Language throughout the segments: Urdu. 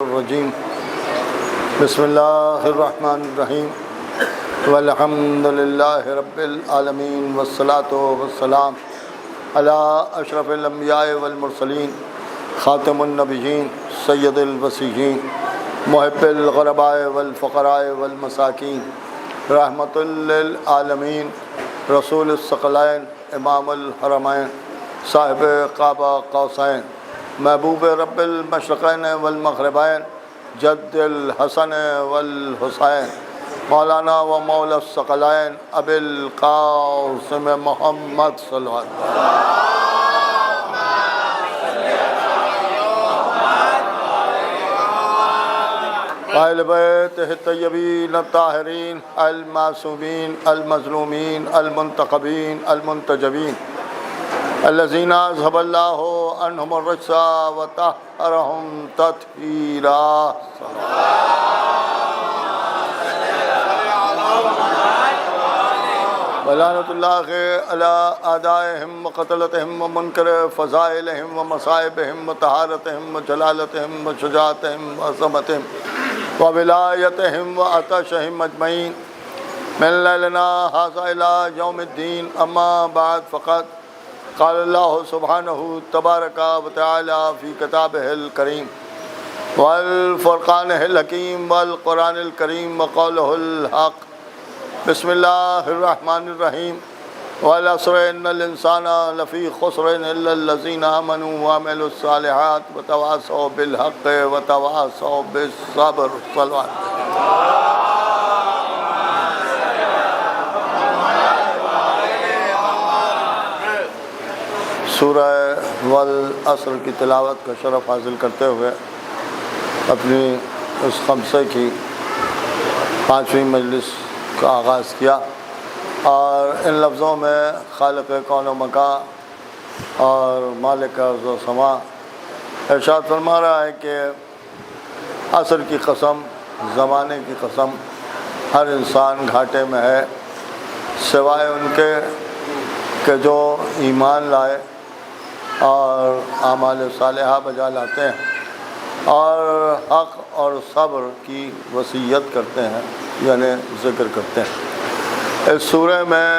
الرجیم بسم اللہ الرحمن الرحیم والحمد للہ رب العالمین والصلاة والسلام علی اشرف الانبیاء والمرسلین خاتم النبیین سید الوصیین محب الغرباء والفقراء والمساکین رحمت للعالمین رسول الثقلین امام الحرمین صاحب قاب قوسین محبوب رب المشرقین والمغربین جد الحسن والحسین مولانا و مولا الثقلین ابی القاسم محمد صلی اللہ علیہ وسلم اہل بیت الطیبین الطاہرین المعصومین المظلومین المنتخبین المنتجبین الذین اذهب اللہ عنہم الرجس وطہرہم تطہیرا ولعنۃ اللہ علی اعدائہم وقتلتہم ومنکر فضائلہم ومصائبہم وطہارتہم وجلالتہم وشجاعتہم وعظمتہم وولایتہم وعطشہم اجمعین من لیلنا ھذا الی یوم الدین اما بعد فقط قال اللہ سبحانہ تبارک و تعالی فی کتابہ الکریم والفرقان الحکیم والقرآن الکریم وقولہ الحق بسم اللہ الرحمن الرحیم والعصر ان الانسان لفی خسر الا الذین آمنوا وعملوا الصالحات وتواصوا بالحق وتواصوا بالصبر صلوات سورہ والعصر کی تلاوت کا شرف حاصل کرتے ہوئے اپنی اس خمسے کی 5ویں مجلس کا آغاز کیا اور ان لفظوں میں خالق کون و مکان اور مالک ارض و سما ارشاد فرما رہا ہے کہ عصر کی قسم، زمانے کی قسم، ہر انسان گھاٹے میں ہے سوائے ان کے کہ جو ایمان لائے اور اعمال صالحہ بجا لاتے ہیں اور حق اور صبر کی وصیت کرتے ہیں، یعنی ذکر کرتے ہیں۔ اس سورہ میں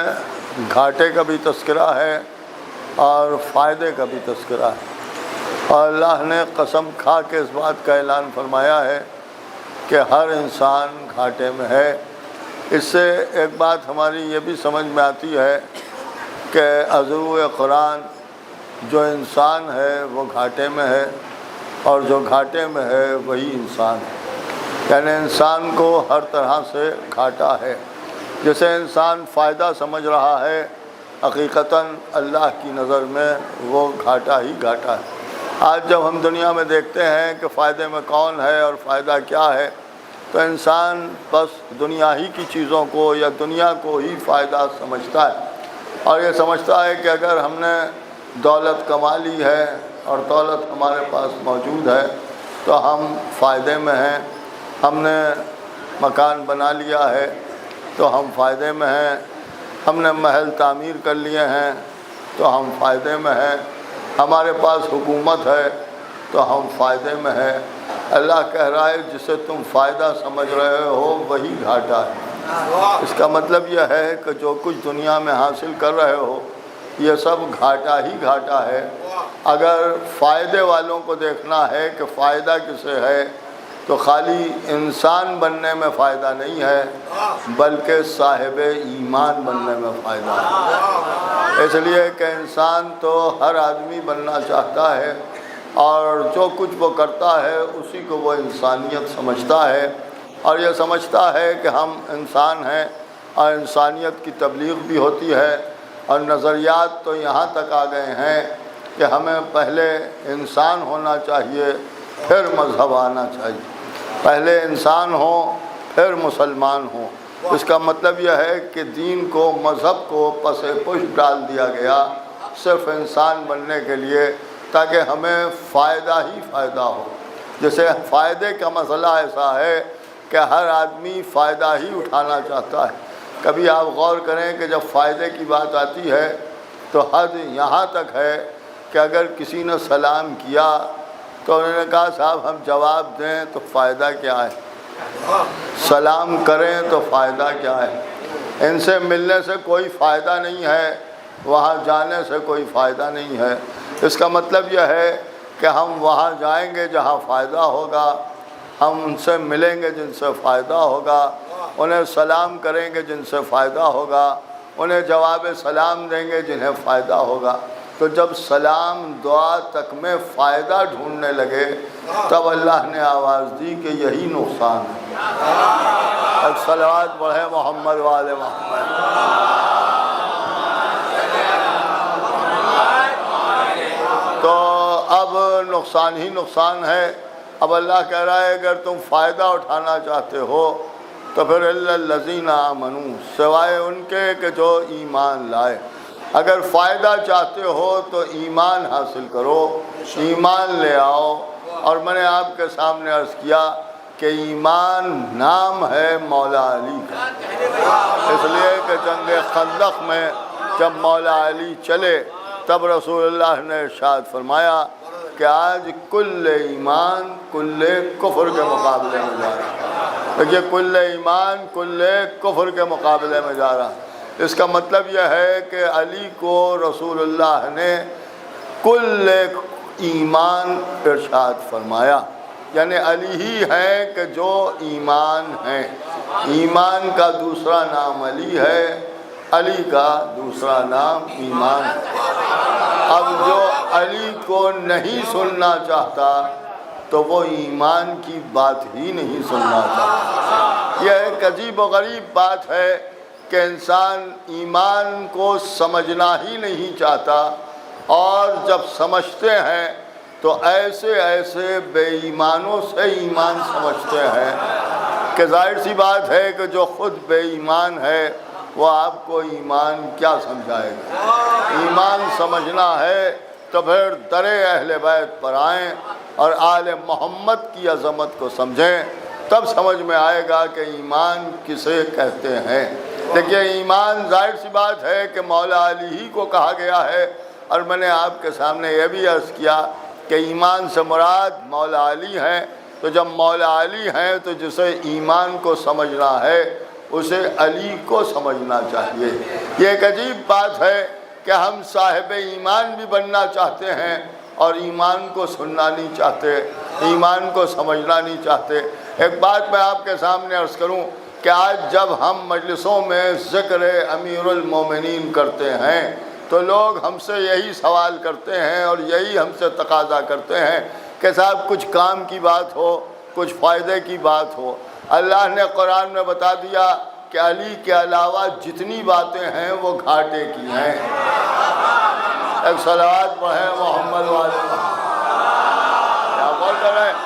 گھاٹے کا بھی تذکرہ ہے اور فائدے کا بھی تذکرہ ہے، اور اللہ نے قسم کھا کے اس بات کا اعلان فرمایا ہے کہ ہر انسان گھاٹے میں ہے۔ اس سے ایک بات ہماری یہ بھی سمجھ میں آتی ہے کہ عضو قرآن جو انسان ہے وہ گھاٹے میں ہے، اور جو گھاٹے میں ہے وہی انسان ہے، یعنی انسان کو ہر طرح سے گھاٹا ہے۔ جسے انسان فائدہ سمجھ رہا ہے حقیقتاً اللہ کی نظر میں وہ گھاٹا ہی گھاٹا ہے۔ آج جب ہم دنیا میں دیکھتے ہیں کہ فائدے میں کون ہے اور فائدہ کیا ہے، تو انسان بس دنیا ہی کی چیزوں کو یا دنیا کو ہی فائدہ سمجھتا ہے، اور یہ سمجھتا ہے کہ اگر ہم نے دولت کما لی ہے اور دولت ہمارے پاس موجود ہے تو ہم فائدے میں ہیں، ہم نے مکان بنا لیا ہے تو ہم فائدے میں ہیں، ہم نے محل تعمیر کر لیے ہیں تو ہم فائدے میں ہیں، ہمارے پاس حکومت ہے تو ہم فائدے میں ہیں۔ اللہ کہہ رہا ہے جسے تم فائدہ سمجھ رہے ہو وہی گھاٹا ہے۔ اس کا مطلب یہ ہے کہ جو کچھ دنیا میں حاصل کر رہے ہو یہ سب گھاٹا ہی گھاٹا ہے۔ اگر فائدے والوں کو دیکھنا ہے کہ فائدہ کسے ہے تو خالی انسان بننے میں فائدہ نہیں ہے بلکہ صاحب ایمان بننے میں فائدہ ہے۔ اس لیے کہ انسان تو ہر آدمی بننا چاہتا ہے، اور جو کچھ وہ کرتا ہے اسی کو وہ انسانیت سمجھتا ہے، اور یہ سمجھتا ہے کہ ہم انسان ہیں اور انسانیت کی تبلیغ بھی ہوتی ہے، اور نظریات تو یہاں تک آ گئے ہیں کہ ہمیں پہلے انسان ہونا چاہیے پھر مذہب آنا چاہیے، پہلے انسان ہو پھر مسلمان ہو۔ اس کا مطلب یہ ہے کہ دین کو، مذہب کو پس پش ڈال دیا گیا صرف انسان بننے کے لیے تاکہ ہمیں فائدہ ہی فائدہ ہو۔ جیسے فائدے کا مسئلہ ایسا ہے کہ ہر آدمی فائدہ ہی اٹھانا چاہتا ہے۔ کبھی آپ غور کریں کہ جب فائدے کی بات آتی ہے تو حد یہاں تک ہے کہ اگر کسی نے سلام کیا تو انہوں نے کہا صاحب ہم جواب دیں تو فائدہ کیا ہے، سلام کریں تو فائدہ کیا ہے، ان سے ملنے سے کوئی فائدہ نہیں ہے، وہاں جانے سے کوئی فائدہ نہیں ہے۔ اس کا مطلب یہ ہے کہ ہم وہاں جائیں گے جہاں فائدہ ہوگا، ہم ان سے ملیں گے جن سے فائدہ ہوگا، انہیں سلام کریں گے جن سے فائدہ ہوگا، انہیں جواب سلام دیں گے جنہیں فائدہ ہوگا۔ تو جب سلام دعا تک میں فائدہ ڈھونڈنے لگے تب اللہ نے آواز دی کہ یہی نقصان ہے۔ اب صلوات پڑھے محمد وآل محمد۔ تو اب نقصان ہی نقصان ہے۔ اب اللہ کہہ رہا ہے اگر تم فائدہ اٹھانا چاہتے ہو تو پھر الا الذین آمنوا، سوائے ان کے کہ جو ایمان لائے۔ اگر فائدہ چاہتے ہو تو ایمان حاصل کرو، ایمان لے آؤ۔ اور میں نے آپ کے سامنے عرض کیا کہ ایمان نام ہے مولا علی کا، اس لیے کہ جنگ خندق میں جب مولا علی چلے تب رسول اللہ نے ارشاد فرمایا کہ آج کل ایمان کل کفر کے مقابلے میں جا رہا ہے۔ دیکھیے کل ایمان کل کفر کے مقابلے میں جا رہا ہے۔ اس کا مطلب یہ ہے کہ علی کو رسول اللہ نے کل ایمان ارشاد فرمایا، یعنی علی ہی ہے کہ جو ایمان ہے۔ ایمان کا دوسرا نام علی ہے، علی کا دوسرا نام ایمان ہے۔ اب جو علی کو نہیں سننا چاہتا تو وہ ایمان کی بات ہی نہیں سننا چاہتا۔ یہ ایک عجیب و غریب بات ہے کہ انسان ایمان کو سمجھنا ہی نہیں چاہتا، اور جب سمجھتے ہیں تو ایسے ایسے بے ایمانوں سے ایمان سمجھتے ہیں کہ ظاہر سی بات ہے کہ جو خود بے ایمان ہے وہ آپ کو ایمان کیا سمجھائے گا۔ ایمان سمجھنا ہے تو پھر در اہل بیت پر آئیں اور آل محمد کی عظمت کو سمجھیں، تب سمجھ میں آئے گا کہ ایمان کسے کہتے ہیں۔ دیکھیے ایمان ظاہر سی بات ہے کہ مولا علی ہی کو کہا گیا ہے، اور میں نے آپ کے سامنے یہ بھی عرض کیا کہ ایمان سے مراد مولا علی ہیں۔ تو جب مولا علی ہیں تو جسے ایمان کو سمجھنا ہے اسے علی کو سمجھنا چاہیے۔ یہ ایک عجیب بات ہے کہ ہم صاحب ایمان بھی بننا چاہتے ہیں اور ایمان کو سننا نہیں چاہتے، ایمان کو سمجھنا نہیں چاہتے۔ ایک بات میں آپ کے سامنے عرض کروں کہ آج جب ہم مجلسوں میں ذکر امیر المومنین کرتے ہیں تو لوگ ہم سے یہی سوال کرتے ہیں اور یہی ہم سے تقاضا کرتے ہیں کہ صاحب کچھ کام کی بات ہو، کچھ فائدے کی بات ہو۔ اللہ نے قرآن میں بتا دیا کہ علی کے علاوہ جتنی باتیں ہیں وہ گھاٹے کی ہیں۔ ایک صلوات پڑھیں محمد والے کیا بول کر رہے ہیں۔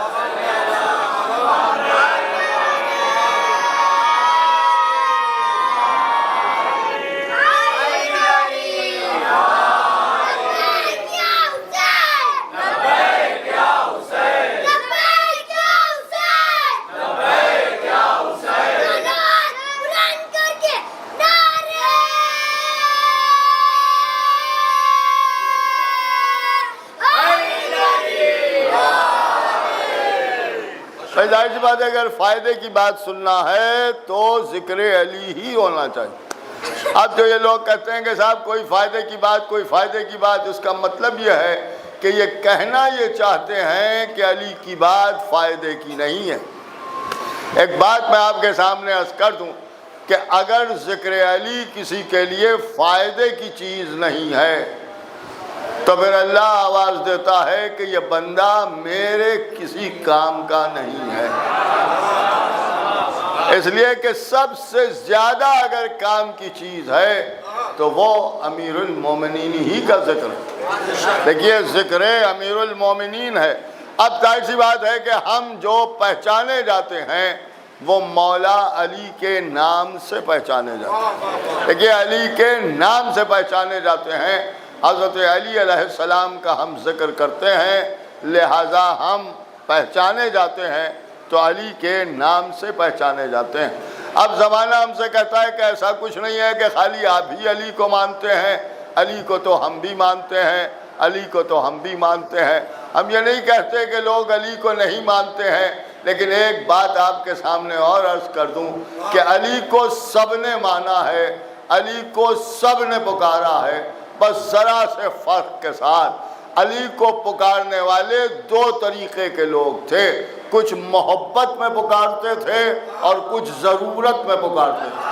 ظاہر سی بات ہے اگر فائدے کی بات سننا ہے تو ذکر علی ہی ہونا چاہیے۔ اب جو یہ لوگ کہتے ہیں کہ صاحب کوئی فائدے کی بات، کوئی فائدے کی بات، اس کا مطلب یہ ہے کہ یہ کہنا یہ چاہتے ہیں کہ علی کی بات فائدے کی نہیں ہے۔ ایک بات میں آپ کے سامنے عرض کر دوں کہ اگر ذکر علی کسی کے لیے فائدے کی چیز نہیں ہے تو پھر اللہ آواز دیتا ہے کہ یہ بندہ میرے کسی کام کا نہیں ہے، اس لیے کہ سب سے زیادہ اگر کام کی چیز ہے تو وہ امیر المومنین ہی کا ذکر ہے۔ دیکھیے ذکر امیر المومنین ہے۔ اب ظاہر سی بات ہے کہ ہم جو پہچانے جاتے ہیں وہ مولا علی کے نام سے پہچانے جاتے ہیں۔ دیکھیے علی کے نام سے پہچانے جاتے ہیں۔ حضرت علی علیہ السلام کا ہم ذکر کرتے ہیں، لہٰذا ہم پہچانے جاتے ہیں تو علی کے نام سے پہچانے جاتے ہیں۔ اب زمانہ ہم سے کہتا ہے کہ ایسا کچھ نہیں ہے کہ خالی آپ ہی علی کو مانتے ہیں، علی کو تو ہم بھی مانتے ہیں، علی کو تو ہم بھی مانتے ہیں. ہم یہ نہیں کہتے کہ لوگ علی کو نہیں مانتے ہیں، لیکن ایک بات آپ کے سامنے اور عرض کر دوں کہ علی کو سب نے مانا ہے، علی کو سب نے پکارا ہے، بس ذرا سے فرق کے ساتھ. علی کو پکارنے والے دو طریقے کے لوگ تھے، کچھ محبت میں پکارتے تھے اور کچھ ضرورت میں پکارتے تھے.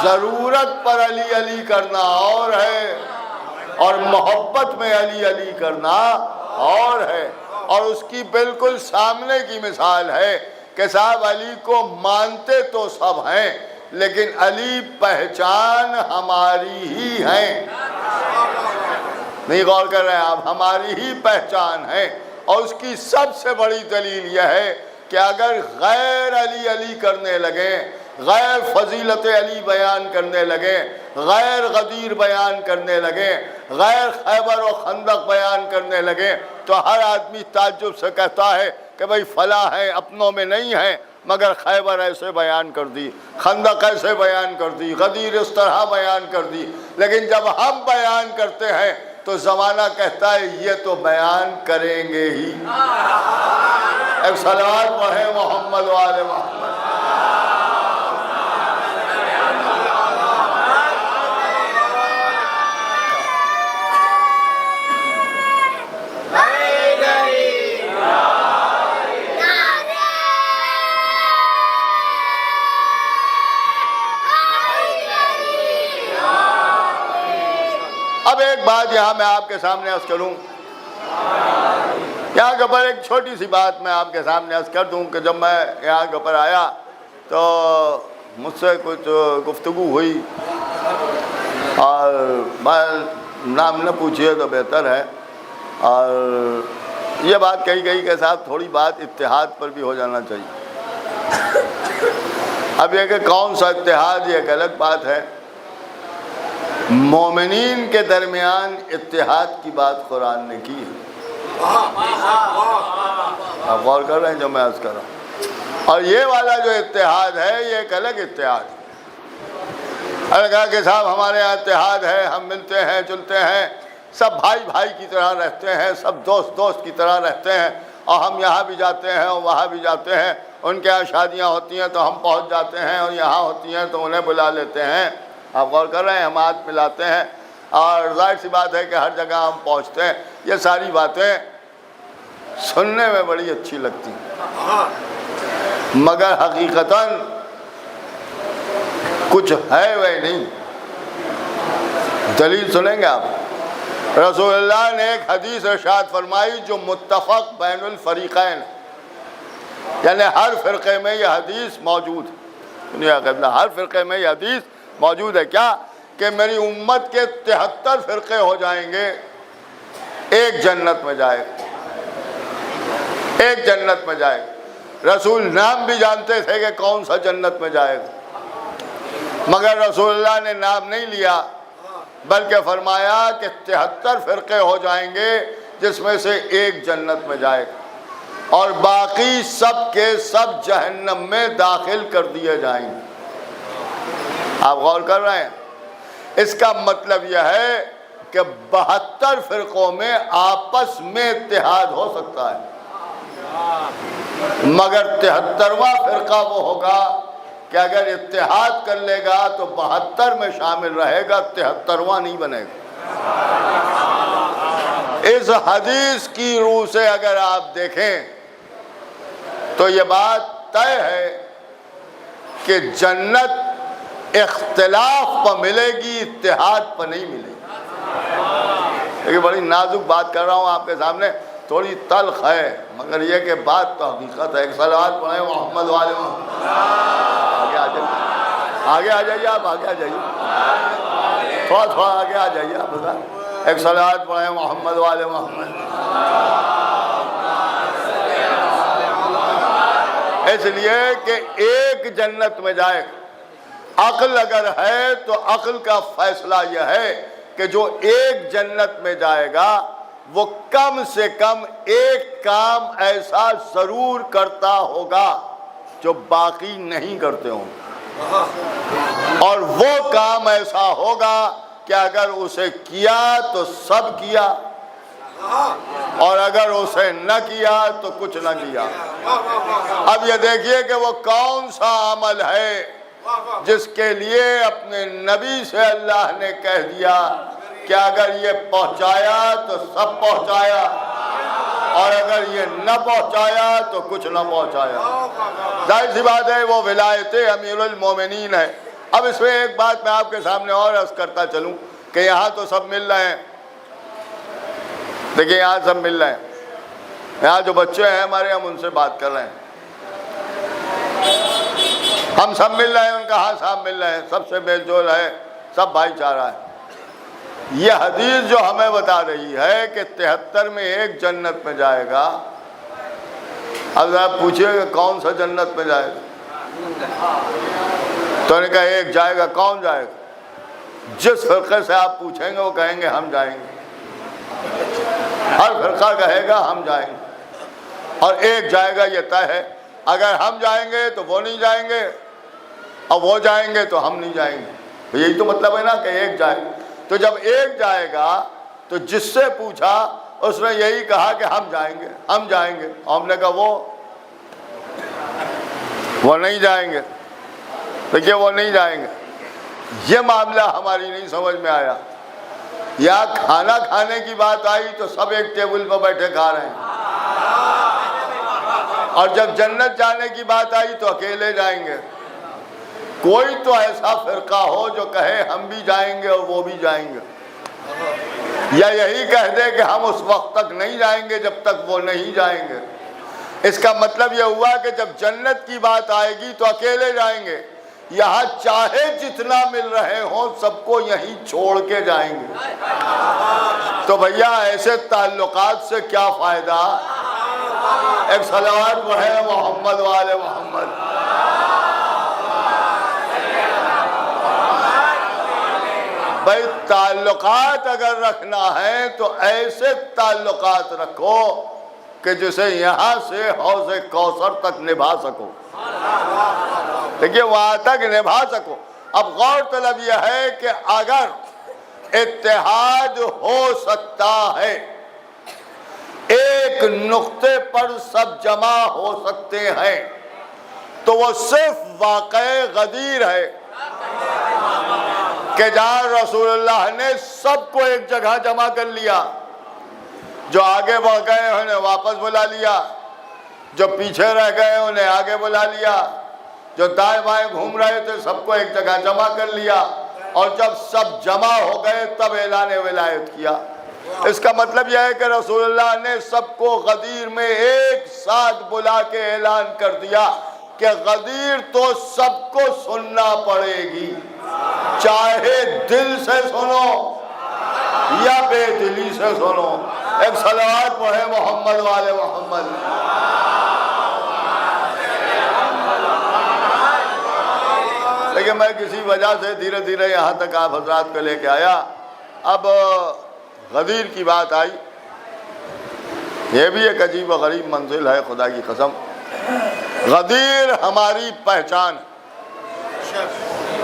ضرورت پر علی علی کرنا اور ہے، اور محبت میں علی علی کرنا اور ہے. اور اس کی بالکل سامنے کی مثال ہے کہ صاحب علی کو مانتے تو سب ہیں، لیکن علی پہچان ہماری ہی ہے. نہیں غور کر رہے ہیں آپ؟ ہماری ہی پہچان ہے. اور اس کی سب سے بڑی دلیل یہ ہے کہ اگر غیر علی علی کرنے لگیں، غیر فضیلت علی بیان کرنے لگیں، غیر غدیر بیان کرنے لگیں، غیر خیبر و خندق بیان کرنے لگیں، تو ہر آدمی تعجب سے کہتا ہے کہ بھئی فلاں ہیں، اپنوں میں نہیں ہیں، مگر خیبر ایسے بیان کر دی، خندق ایسے بیان کر دی، غدیر اس طرح بیان کر دی. لیکن جب ہم بیان کرتے ہیں تو زمانہ کہتا ہے یہ تو بیان کریں گے ہی. ایک صلوات پڑھیں محمد و آل محمد. اب ایک بات یہاں میں آپ کے سامنے عرض کروں، یہاں کے اوپر ایک چھوٹی سی بات میں آپ کے سامنے عرض کر دوں کہ جب میں یہاں کے اوپر آیا تو مجھ سے کچھ گفتگو ہوئی، اور میں نام نہ پوچھئے تو بہتر ہے، اور یہ بات کہی گئی کہ صاحب تھوڑی بات اتحاد پر بھی ہو جانا چاہیے. اب یہ کہ کون سا اتحاد، یہ ایک الگ بات ہے. مومنین کے درمیان اتحاد کی بات قرآن نے کی ہے. آپ غور کر رہے ہیں جو میں عرض کر رہا ہوں؟ اور یہ والا جو اتحاد ہے یہ ایک الگ اتحاد ہے. اگر کہا کہ صاحب ہمارے یہاں اتحاد ہے، ہم ملتے ہیں جلتے ہیں، سب بھائی بھائی کی طرح رہتے ہیں، سب دوست دوست کی طرح رہتے ہیں، اور ہم یہاں بھی جاتے ہیں اور وہاں بھی جاتے ہیں، ان کے یہاں شادیاں ہوتی ہیں تو ہم پہنچ جاتے ہیں، اور یہاں ہوتی ہیں تو انہیں بلا لیتے ہیں. آپ غور کر رہے ہیں؟ ہم ہاتھ ملاتے ہیں، اور ظاہر سی بات ہے کہ ہر جگہ ہم پہنچتے ہیں. یہ ساری باتیں سننے میں بڑی اچھی لگتی ہیں، مگر حقیقتاً کچھ ہے وہ نہیں. دلیل سنیں گے آپ؟ رسول اللہ نے ایک حدیث ارشاد فرمائی جو متفق بین الفریقین، یعنی ہر فرقے میں یہ حدیث موجود ہے. ہر فرقے میں یہ حدیث موجود ہے. کیا کہ میری امت کے 73 فرقے ہو جائیں گے، ایک جنت میں جائے گا، ایک جنت میں جائے گا. رسول نام بھی جانتے تھے کہ کون سا جنت میں جائے گا، مگر رسول اللہ نے نام نہیں لیا، بلکہ فرمایا کہ 73 فرقے ہو جائیں گے جس میں سے ایک جنت میں جائے گا، اور باقی سب کے سب جہنم میں داخل کر دیے جائیں گے. آپ غور کر رہے ہیں؟ اس کا مطلب یہ ہے کہ 72 فرقوں میں آپس میں اتحاد ہو سکتا ہے، مگر 73واں فرقہ وہ ہوگا کہ اگر اتحاد کر لے گا تو 72 میں شامل رہے گا، 73واں نہیں بنے گا. اس حدیث کی روح سے اگر آپ دیکھیں تو یہ بات طے ہے کہ جنت اختلاف پر ملے گی، اتحاد پر نہیں ملے گی. لیکن بڑی نازک بات کر رہا ہوں آپ کے سامنے، تھوڑی تلخ ہے، مگر یہ کہ بات تو حقیقت ہے. ایک صلوات پڑھیں محمد والے محمد. آگے آ جائیے، آگے آ جائیے، آپ آگے آ جائیے، تھوڑا تھوڑا آگے آ جائیے آپ بتا. ایک صلوات پڑھیں محمد والے محمد. اس لیے کہ ایک جنت میں جائے. عقل اگر ہے تو عقل کا فیصلہ یہ ہے کہ جو ایک جنت میں جائے گا وہ کم سے کم ایک کام ایسا ضرور کرتا ہوگا جو باقی نہیں کرتے ہوں، اور وہ کام ایسا ہوگا کہ اگر اسے کیا تو سب کیا، اور اگر اسے نہ کیا تو کچھ نہ کیا۔ اب یہ دیکھیے کہ وہ کون سا عمل ہے جس کے لیے اپنے نبی سے اللہ نے کہہ دیا کہ اگر یہ پہنچایا تو سب پہنچایا، اور اگر یہ نہ پہنچایا تو کچھ نہ پہنچایا۔ ظاہر سی بات ہے وہ ولایت امیر المومنین ہے۔ اب اس میں ایک بات میں آپ کے سامنے اور عرض کرتا چلوں کہ یہاں تو سب مل رہے ہیں، دیکھیں یہاں سب مل رہے ہیں، یہاں جو بچے ہیں ہمارے ہم ان سے بات کر رہے ہیں، ہم سب مل رہے ہیں، ان کا ہاتھ صاحب مل رہے ہیں، سب سے میل جول ہے، سب بھائی چارہ ہے۔ یہ حدیث جو ہمیں بتا رہی ہے کہ 73 میں ایک جنت میں جائے گا، اب آپ پوچھئے کہ کون سا جنت میں جائے گا، تو انہوں نے کہا ایک جائے گا۔ کون جائے گا؟ جس فرقے سے آپ پوچھیں گے وہ کہیں گے ہم جائیں گے، ہر فرقہ کہے گا ہم جائیں گے، اور ایک جائے گا یہ طے ہے۔ اگر ہم جائیں گے تو وہ نہیں جائیں گے، اور وہ جائیں گے تو ہم نہیں جائیں گے۔ یہی تو مطلب ہے نا کہ ایک جائے۔ تو جب ایک جائے گا تو جس سے پوچھا اس نے یہی کہا کہ ہم جائیں گے، ہم جائیں گے، اور ہم نے کہا وہ نہیں جائیں گے۔ دیکھیے وہ نہیں جائیں گے، یہ معاملہ ہماری نہیں سمجھ میں آیا۔ یا کھانا کھانے کی بات آئی تو سب ایک ٹیبل پہ بیٹھے کھا رہے ہیں، اور جب جنت جانے کی بات آئی تو اکیلے جائیں گے۔ کوئی تو ایسا فرقہ ہو جو کہے ہم بھی جائیں گے اور وہ بھی جائیں گے، یا یہی کہہ دے کہ ہم اس وقت تک نہیں جائیں گے جب تک وہ نہیں جائیں گے۔ اس کا مطلب یہ ہوا کہ جب جنت کی بات آئے گی تو اکیلے جائیں گے، یہاں چاہے جتنا مل رہے ہوں سب کو یہیں چھوڑ کے جائیں گے۔ تو بھیا ایسے تعلقات سے کیا فائدہ؟ ایک صلوات پڑھے محمد وآل محمد۔ بھائی تعلقات اگر رکھنا ہے تو ایسے تعلقات رکھو کہ جسے یہاں سے حوض کوثر تک نبھا سکو، دیکھیے وہاں تک نبھا سکو۔ اب غور طلب یہ ہے کہ اگر اتحاد ہو سکتا ہے، ایک نقطے پر سب جمع ہو سکتے ہیں، تو وہ صرف واقع غدیر ہے کہ جہاں رسول اللہ نے سب کو ایک جگہ جمع کر لیا، جو آگے بڑھ گئے انہیں واپس بلا لیا، جو پیچھے رہ گئے انہیں آگے بلا لیا، جو دائیں بائیں گھوم رہے تھے سب کو ایک جگہ جمع کر لیا، اور جب سب جمع ہو گئے تب اعلان ولایت کیا۔ اس کا مطلب یہ ہے کہ رسول اللہ نے سب کو غدیر میں ایک ساتھ بلا کے اعلان کر دیا کہ غدیر تو سب کو سننا پڑے گی، چاہے دل سے سنو یا بے دلی سے سنو۔ ایک صلوات پڑھے محمد والے محمد۔ لیکن میں کسی وجہ سے دھیرے دھیرے یہاں تک آپ حضرات کو لے کے آیا۔ اب غدیر کی بات آئی، یہ بھی ایک عجیب و غریب منزل ہے، خدا کی قسم۔ غدیر ہماری پہچان،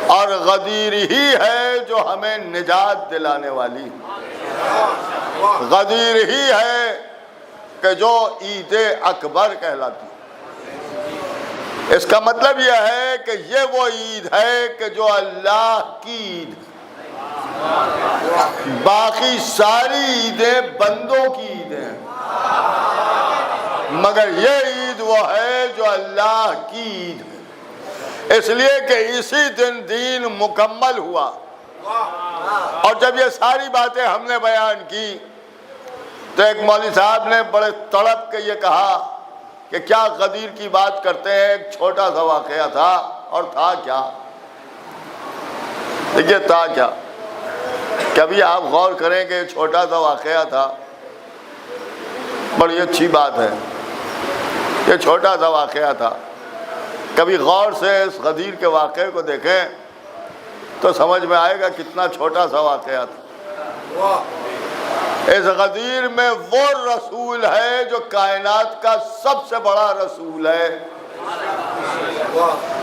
اور غدیر ہی ہے جو ہمیں نجات دلانے والی، غدیر ہی ہے کہ جو عید اکبر کہلاتی۔ اس کا مطلب یہ ہے کہ یہ وہ عید ہے کہ جو اللہ کی عید، باقی ساری عیدیں بندوں کی عیدیں ہیں، مگر یہ عید وہ ہے جو اللہ کی عید ہے، اس لیے کہ اسی دن دین مکمل ہوا۔ اور جب یہ ساری باتیں ہم نے بیان کی تو ایک مولوی صاحب نے بڑے تڑپ کے یہ کہا کہ کیا غدیر کی بات کرتے ہیں، ایک چھوٹا سا واقعہ تھا، اور تھا کیا؟ دیکھیے تھا کیا، کبھی آپ غور کریں کہ چھوٹا سا واقعہ تھا، بڑی اچھی بات ہے، یہ چھوٹا سا واقعہ تھا، کبھی غور سے اس غدیر کے واقعے کو دیکھیں تو سمجھ میں آئے گا کتنا چھوٹا سا واقعہ تھا۔ اس غدیر میں وہ رسول ہے جو کائنات کا سب سے بڑا رسول ہے،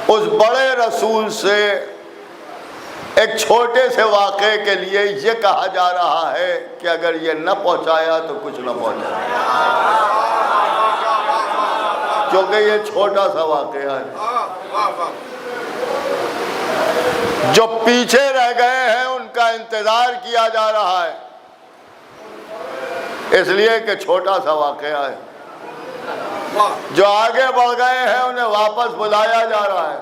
اس بڑے رسول سے ایک چھوٹے سے واقعے کے لیے یہ کہا جا رہا ہے کہ اگر یہ نہ پہنچایا تو کچھ نہ پہنچایا، کیونکہ یہ چھوٹا سا واقعہ ہے۔ جو پیچھے رہ گئے ہیں ان کا انتظار کیا جا رہا ہے، اس لیے کہ چھوٹا سا واقعہ ہے۔ جو آگے بڑھ گئے ہیں انہیں واپس بلایا جا رہا ہے،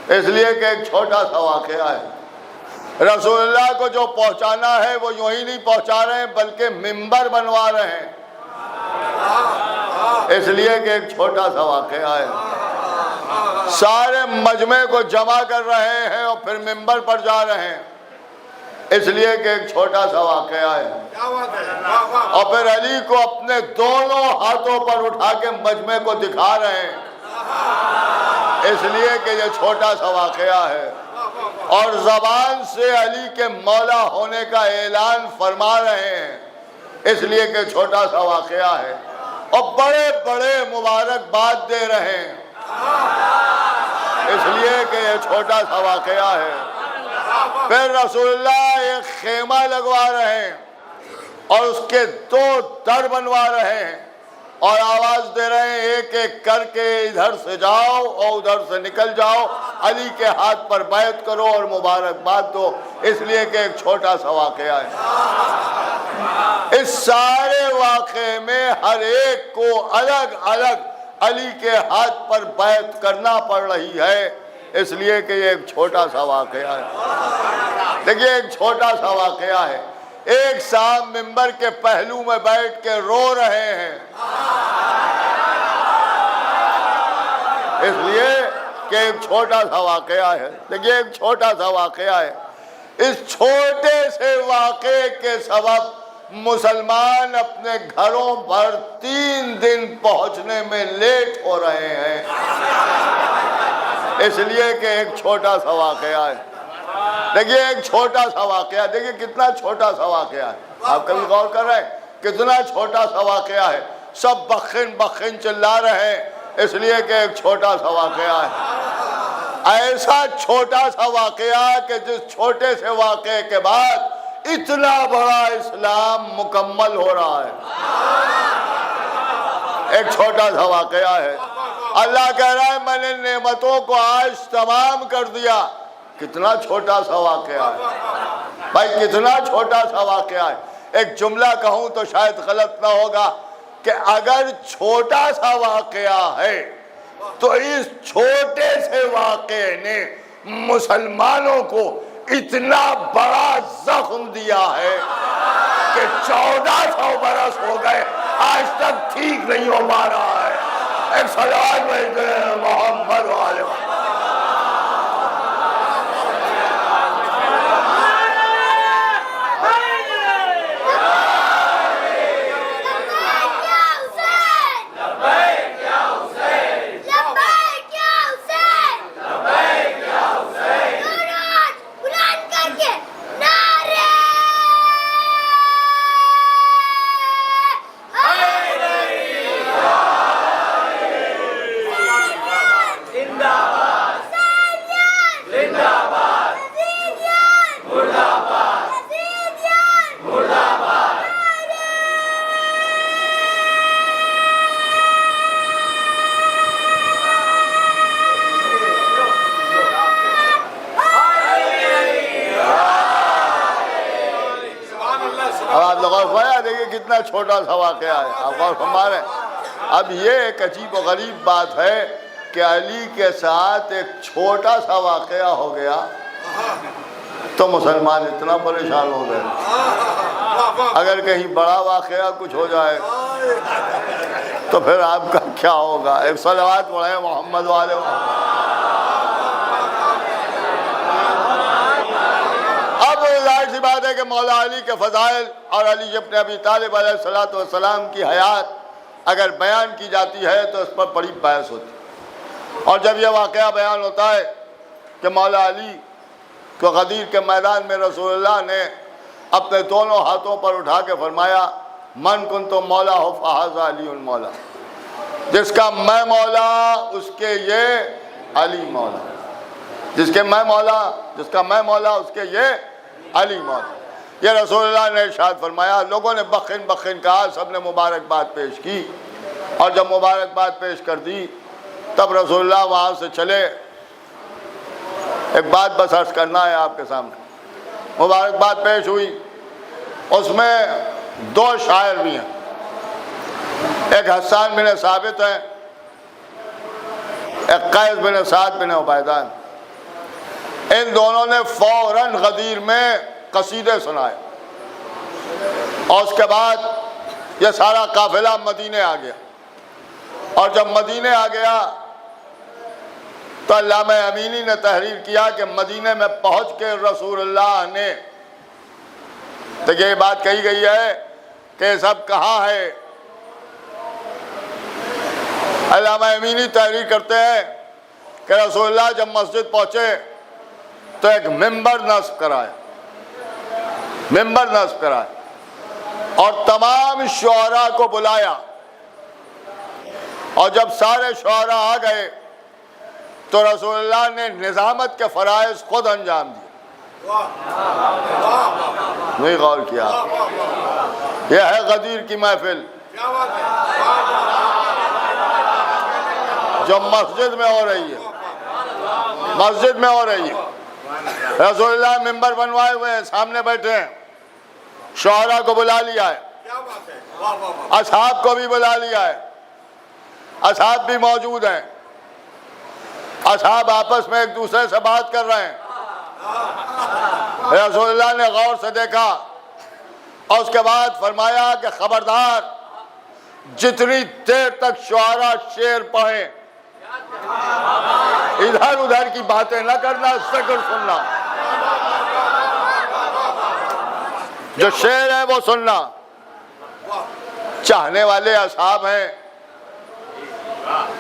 اس لیے کہ ایک چھوٹا سا واقعہ ہے۔ رسول اللہ کو جو پہنچانا ہے وہ یوں ہی نہیں پہنچا رہے ہیں بلکہ منبر بنوا رہے ہیں، اس لیے کہ ایک چھوٹا سا واقعہ ہے۔ سارے مجمع کو جمع کر رہے ہیں اور پھر منبر پر جا رہے ہیں، اس لیے کہ ایک چھوٹا سا واقعہ ہے۔ اور پھر علی کو اپنے دونوں ہاتھوں پر اٹھا کے مجمع کو دکھا رہے ہیں، اس لیے کہ یہ چھوٹا سا واقعہ ہے۔ اور زبان سے علی کے مولا ہونے کا اعلان فرما رہے ہیں، اس لیے کہ چھوٹا سا واقعہ ہے۔ اور بڑے بڑے مبارکباد دے رہے ہیں، اس لیے کہ یہ چھوٹا سا واقعہ ہے۔ پھر رسول اللہ ایک خیمہ لگوا رہے ہیں اور اس کے 2 در بنوا رہے ہیں اور آواز دے رہے ہیں ایک ایک کر کے ادھر سے جاؤ اور ادھر سے نکل جاؤ، علی کے ہاتھ پر بیعت کرو اور مبارکباد دو، اس لیے کہ ایک چھوٹا سا واقعہ ہے۔ اس سارے واقعے میں ہر ایک کو الگ الگ علی کے ہاتھ پر بیعت کرنا پڑ رہی ہے، اس لیے کہ یہ ایک چھوٹا سا واقعہ ہے۔ دیکھیے ایک چھوٹا سا واقعہ ہے، ایک صاحب ممبر کے پہلو میں بیٹھ کے رو رہے ہیں، اس لیے کہ ایک چھوٹا سا واقعہ ہے۔ دیکھیے ایک چھوٹا سا واقعہ ہے، اس چھوٹے سے واقعے کے سبب مسلمان اپنے گھروں پر 3 دن پہنچنے میں لیٹ ہو رہے ہیں، اس لیے کہ ایک چھوٹا سا واقعہ ہے۔ دیکھیے ایک چھوٹا سا واقعہ، دیکھیے کتنا چھوٹا سا واقعہ ہے، آپ کبھی غور کر رہے ہیں کتنا چھوٹا سا واقعہ ہے؟ سب بخن بخن چلا رہے ہیں، اس لیے کہ ایک چھوٹا سا واقعہ ہے۔ ایسا چھوٹا سا واقعہ کہ جس چھوٹے سے واقعے کے بعد اتنا بڑا اسلام مکمل ہو رہا ہے، ایک چھوٹا سا واقعہ ہے۔ اللہ کہہ رہا ہے میں نے نعمتوں کو آج تمام کر دیا، کتنا چھوٹا سا واقعہ ہے بھائی، کتنا چھوٹا سا واقعہ ہے۔ ایک جملہ کہوں تو شاید غلط نہ ہوگا کہ اگر چھوٹا سا واقعہ ہے تو اس چھوٹے سے واقعے نے مسلمانوں کو اتنا بڑا زخم دیا ہے کہ 1400 برس ہو گئے آج تک ٹھیک نہیں ہو پا رہا ہے۔ ایک صلوات بھیجتے ہیں محمد والے کتنا چھوٹا سا واقعہ ہے، آپ غور فرما رہے ہیں۔ اب یہ ایک عجیب و غریب بات ہے کہ علی کے ساتھ ایک چھوٹا سا واقعہ ہو گیا تو مسلمان اتنا پریشان ہو گئے، اگر کہیں بڑا واقعہ کچھ ہو جائے تو پھر آپ کا کیا ہوگا؟ ایک صلوات پڑھیں محمد والے۔ ظاہر سی بات ہے کہ مولا علی کے فضائل اور علی ابن ابی طالب علیہ السلام کی حیات اگر بیان کی جاتی ہے تو اس پر بڑی بحث ہوتی ہے، اور جب یہ واقعہ بیان ہوتا ہے کہ مولا علی کو غدیر کے میدان میں رسول اللہ نے اپنے دونوں ہاتھوں پر اٹھا کے فرمایا من کنت مولا ہو فہذا علی مولا، جس کا میں مولا اس کے یہ علی مولا۔ جس کا میں مولا اس کے یہ علی مولا. یہ رسول اللہ نے ارشاد فرمایا. لوگوں نے بخن بخن کہا, سب نے مبارکباد پیش کی, اور جب مبارکباد پیش کر دی تب رسول اللہ وہاں سے چلے. ایک بات بس عرض کرنا ہے آپ کے سامنے. مبارکباد پیش ہوئی, اس میں دو شاعر بھی ہیں, ایک حسان بن ثابت ہے, ایک قیس بن سعد بن عبیدہ. ان دونوں نے فوراً غدیر میں قصیدے سنائے, اور اس کے بعد یہ سارا قافلہ مدینے آ گیا. اور جب مدینے آ گیا تو علامہ امینی نے تحریر کیا کہ مدینے میں پہنچ کے رسول اللہ نے, تو یہ بات کہی گئی ہے کہ یہ سب کہاں ہے. علامہ امینی تحریر کرتے ہیں کہ رسول اللہ جب مسجد پہنچے تو ایک ممبر نصب کرایا اور تمام شعراء کو بلایا, اور جب سارے شعراء آ گئے تو رسول اللہ نے نظامت کے فرائض خود انجام دیے. نہیں غور کیا؟ یہ ہے غدیر کی محفل جو مسجد میں ہو رہی ہے. رسول اللہ ممبر بنوائے ہوئے ہیں, سامنے بیٹھے ہیں, شعراء کو بلا لیا ہے, اصحاب کو بھی بلا لیا ہے, اصحاب بھی موجود ہیں, اصحاب آپس میں ایک دوسرے سے بات کر رہے ہیں. رسول اللہ نے غور سے دیکھا اور اس کے بعد فرمایا کہ خبردار, جتنی دیر تک شعراء شعر پڑھیں ادھر ادھر کی باتیں نہ کرنا, ذکر سننا, جو شعر ہے وہ سننا. چاہنے والے اصحاب ہیں.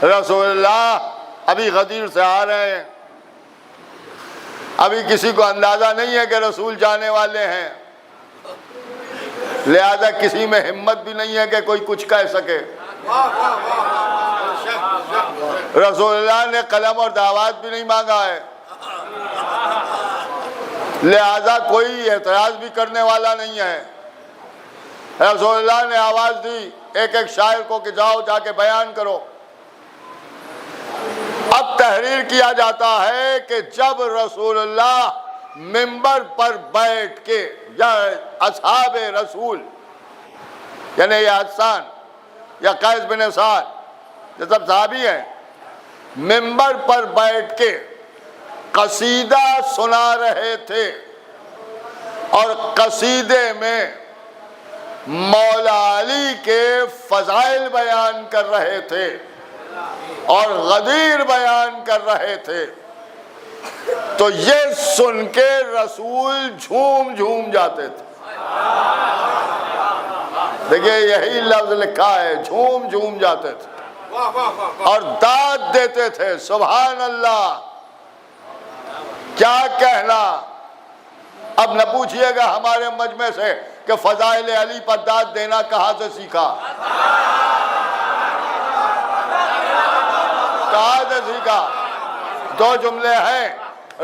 رسول اللہ ابھی غدیر سے آ رہے ہیں, ابھی کسی کو اندازہ نہیں ہے کہ رسول جانے والے ہیں, لہذا کسی میں ہمت بھی نہیں ہے کہ کوئی کچھ کہہ سکے. رسول اللہ نے قلم اور دعوت بھی نہیں مانگا ہے, لہذا کوئی اعتراض بھی کرنے والا نہیں ہے. رسول اللہ نے آواز دی ایک ایک شاعر کو کہ جاؤ جا کے بیان کرو. اب تحریر کیا جاتا ہے کہ جب رسول اللہ منبر پر بیٹھ کے, یا اصحاب رسول یعنی یہ حسان یا قیس بن سعد یہ سب صحابی ہیں, منبر پر بیٹھ کے قصیدہ سنا رہے تھے, اور قصیدے میں مولا علی کے فضائل بیان کر رہے تھے اور غدیر بیان کر رہے تھے. تو یہ سن کے رسول جھوم جاتے تھے. دیکھیں یہی لفظ لکھا ہے, جھوم جاتے تھے اور داد دیتے تھے. سبحان اللہ, کیا کہنا. اب نہ پوچھئے گا ہمارے مجمع سے کہ فضائل علی پر داد دینا کہاں سے سیکھا, کہاں سے سیکھا. دو جملے ہیں,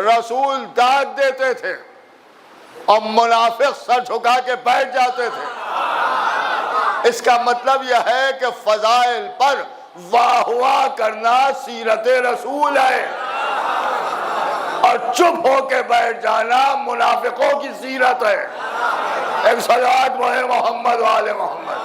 رسول داد دیتے تھے اور منافق سر جھکا کے بیٹھ جاتے تھے. اس کا مطلب یہ ہے کہ فضائل پر واہ واہ کرنا سیرت رسول ہے, اور چپ ہو کے بیٹھ جانا منافقوں کی سیرت ہے. ایک صلوات محمد و آل محمد.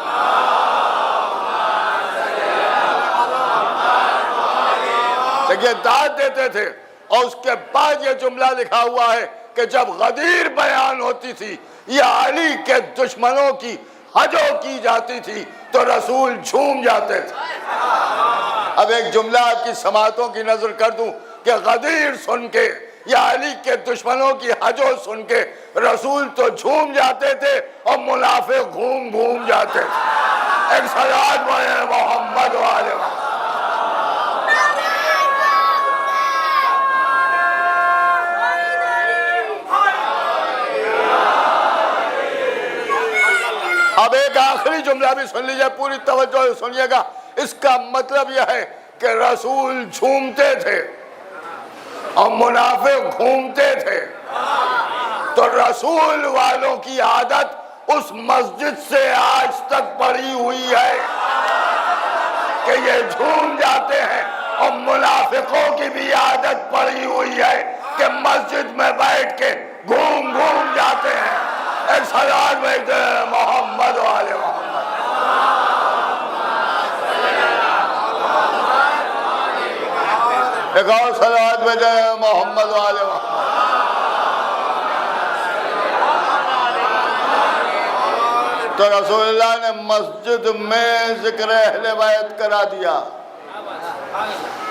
دیکھیے داد دیتے تھے, اور اس کے بعد یہ جملہ لکھا ہوا ہے کہ جب غدیر بیان ہوتی تھی یا علی کے دشمنوں کی حجو کی جاتی تھی تو رسول جھوم جاتے تھے. اب ایک جملہ آپ کی سماعتوں کی نظر کر دوں کہ غدیر سن کے یا علی کے دشمنوں کی حجو سن کے رسول تو جھوم جاتے تھے اور منافق گھوم جاتے تھے. ایک صلوات محمد و آل محمد. اب ایک آخری جملہ بھی سن لیجئے, پوری توجہ سنیے گا. اس کا مطلب یہ ہے کہ رسول جھومتے تھے اور منافق گھومتے تھے، تو رسول والوں کی عادت اس مسجد سے آج تک پڑی ہوئی ہے کہ یہ جھوم جاتے ہیں، اور منافقوں کی بھی عادت پڑی ہوئی ہے کہ مسجد میں بیٹھ کے گھوم گھوم جاتے ہیں۔ ایک صلوات بھیجتے ہیں محمد و آل محمد۔ ایک اور صلوات بھیجتے ہیں محمد و آل محمد۔ تو رسول اللہ نے مسجد میں ذکر اہل بیت کرا دیا۔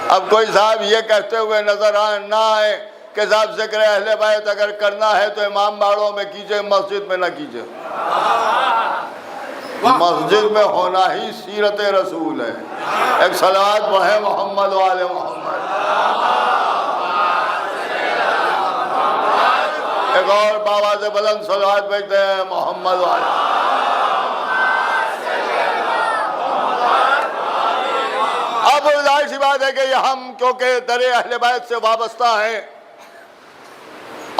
اب کوئی صاحب یہ کہتے ہوئے نظر نہ آئے کہ صاحب ذکر اہل بیت اگر کرنا ہے تو امام باڑوں میں کیجئے، مسجد میں نہ کیجئے۔ مسجد میں ہونا ہی سیرت رسول ہے۔ ایک صلوات پڑھیں محمد و آل محمد۔ ایک اور باواز بلند صلوات بھیجتے ہیں محمد و آل محمد۔ اب ظاہر سی بات ہے کہ ہم کیونکہ در اہل بیت سے وابستہ ہیں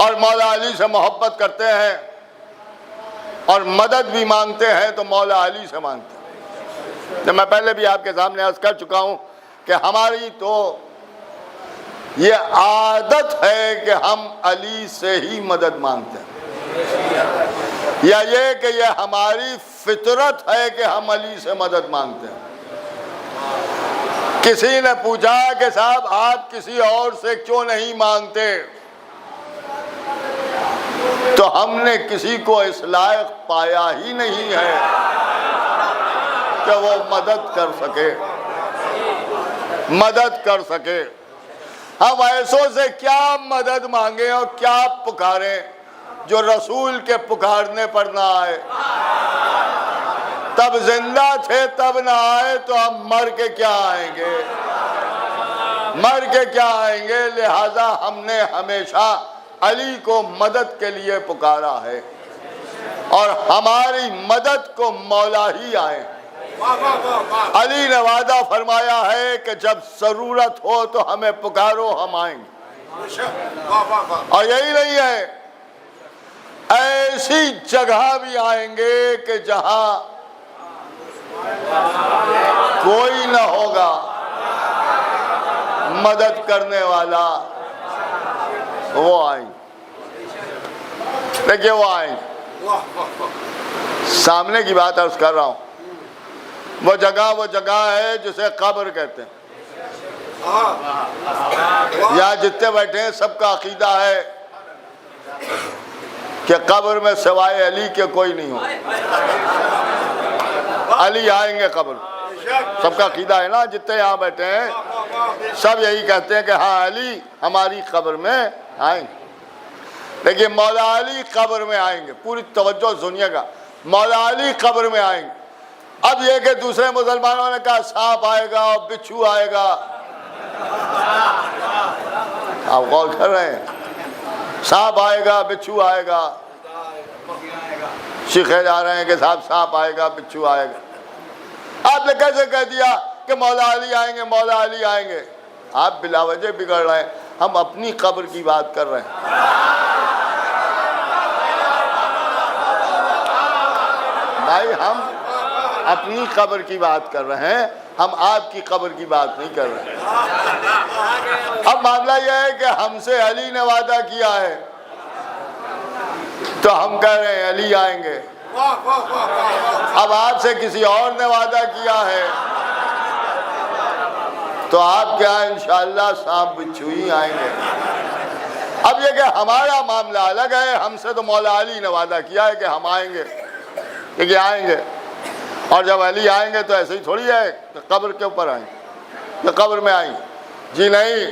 اور مولا علی سے محبت کرتے ہیں اور مدد بھی مانگتے ہیں، تو مولا علی سے مانگتے ہیں۔ تو میں پہلے بھی آپ کے سامنے عرض کر چکا ہوں کہ ہماری تو یہ عادت ہے کہ ہم علی سے ہی مدد مانگتے ہیں، یا یہ کہ یہ ہماری فطرت ہے کہ ہم علی سے مدد مانگتے ہیں۔ کسی نے پوچھا کہ صاحب آپ کسی اور سے کیوں نہیں مانگتے؟ تو ہم نے کسی کو اس لائق پایا ہی نہیں ہے کہ وہ مدد کر سکے۔ ہم ایسوں سے کیا مدد مانگیں اور کیا پکاریں جو رسول کے پکارنے پر نہ آئے؟ تب زندہ تھے تب نہ آئے تو ہم مر کے کیا آئیں گے؟ لہذا ہم نے ہمیشہ علی کو مدد کے لیے پکارا ہے، اور ہماری مدد کو مولا ہی آئے۔ علی نے وعدہ فرمایا ہے کہ جب ضرورت ہو تو ہمیں پکارو، ہم آئیں گے۔ اور یہی نہیں ہے، ایسی جگہ بھی آئیں گے کہ جہاں کوئی نہ ہوگا مدد کرنے والا، وہ آئیں گے۔ دیکھیے وہ آئیں گے۔ سامنے کی بات عرض کر رہا ہوں، وہ جگہ ہے جسے قبر کہتے ہیں۔ یہاں جتنے بیٹھے ہیں سب کا عقیدہ ہے کہ قبر میں سوائے علی کے کوئی نہیں ہو۔ علی آئیں گے قبر، سب کا عقیدہ ہے نا، جتنے یہاں بیٹھے ہیں سب یہی کہتے ہیں کہ ہاں علی ہماری قبر میں آئیں گے۔ دیکھیے مولا علی قبر میں آئیں گے، پوری توجہ سنیے گا، مولا علی قبر میں آئیں گے۔ اب یہ کہ دوسرے مسلمانوں نے کہا سانپ آئے گا اور بچھو آئے گا، آپ غور کر رہے ہیں؟ سانپ آئے گا، بچھو آئے گا، شیخے جا رہے ہیں کہ صاحب سانپ آئے گا، بچھو آئے گا۔ آپ نے کیسے کہہ دیا کہ مولا علی آئیں گے، مولا علی آئیں گے؟ آپ بلا وجہ بگڑ رہے ہیں، ہم اپنی قبر کی بات کر رہے ہیں۔ بھائی ہم اپنی قبر کی بات کر رہے ہیں، ہم آپ کی قبر کی بات نہیں کر رہے ہیں۔ اب معاملہ یہ ہے کہ ہم سے علی نے وعدہ کیا ہے تو ہم کہہ رہے ہیں علی آئیں گے۔ اب آپ سے کسی اور نے وعدہ کیا ہے تو آپ کیا انشاءاللہ سانپ بچھو ہی آئیں گے۔ اب یہ کہ ہمارا معاملہ الگ ہے، ہم سے تو مولا علی نے وعدہ کیا ہے کہ ہم آئیں گے، کہ آئیں گے، اور جب علی آئیں گے تو ایسے ہی تھوڑی ہے کہ قبر کے اوپر آئیں گے، کہ قبر میں آئیں گے، جی نہیں،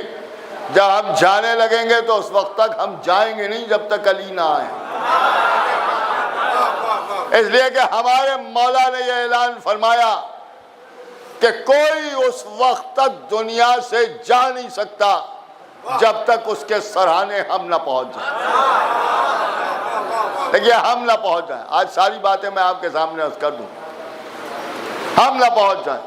جب ہم جانے لگیں گے تو اس وقت تک ہم جائیں گے نہیں جب تک علی نہ آئیں۔ اس لیے کہ ہمارے مولا نے یہ اعلان فرمایا کہ کوئی اس وقت تک دنیا سے جا نہیں سکتا جب تک اس کے سرہانے ہم نہ پہنچ جائیں۔ دیکھیے ہم نہ پہنچ جائیں، آج ساری باتیں میں آپ کے سامنے عرض کر دوں، ہم نہ پہنچ جائیں۔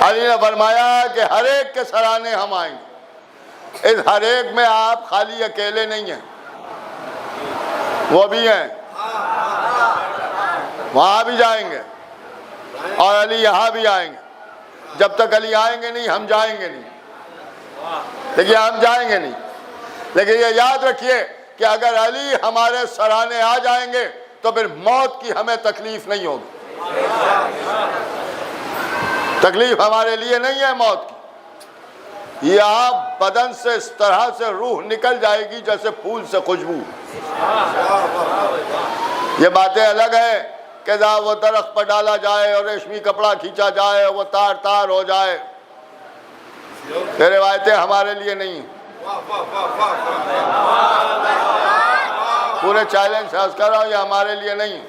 علی نے فرمایا کہ ہر ایک کے سرانے ہم آئیں گے، اس ہر ایک میں آپ خالی اکیلے نہیں ہیں، وہ بھی ہیں، وہاں بھی جائیں گے اور علی یہاں بھی آئیں گے۔ جب تک علی آئیں گے نہیں ہم جائیں گے نہیں، لیکن ہم جائیں گے نہیں۔ لیکن یہ یاد رکھیے کہ اگر علی ہمارے سرانے آ جائیں گے تو پھر موت کی ہمیں تکلیف نہیں ہوگی۔ تکلیف ہمارے لیے نہیں ہے موت کی، یہاں بدن سے اس طرح سے روح نکل جائے گی جیسے پھول سے خوشبو۔ یہ باتیں الگ ہے کہ وہ درخت پر ڈالا جائے اور ریشمی کپڑا کھینچا جائے اور وہ تار تار ہو جائے، یہ روایتیں ہمارے لیے نہیں ہیں۔ پورے چیلنج سے عرض کر رہا ہوں، یہ ہمارے لیے نہیں ہے،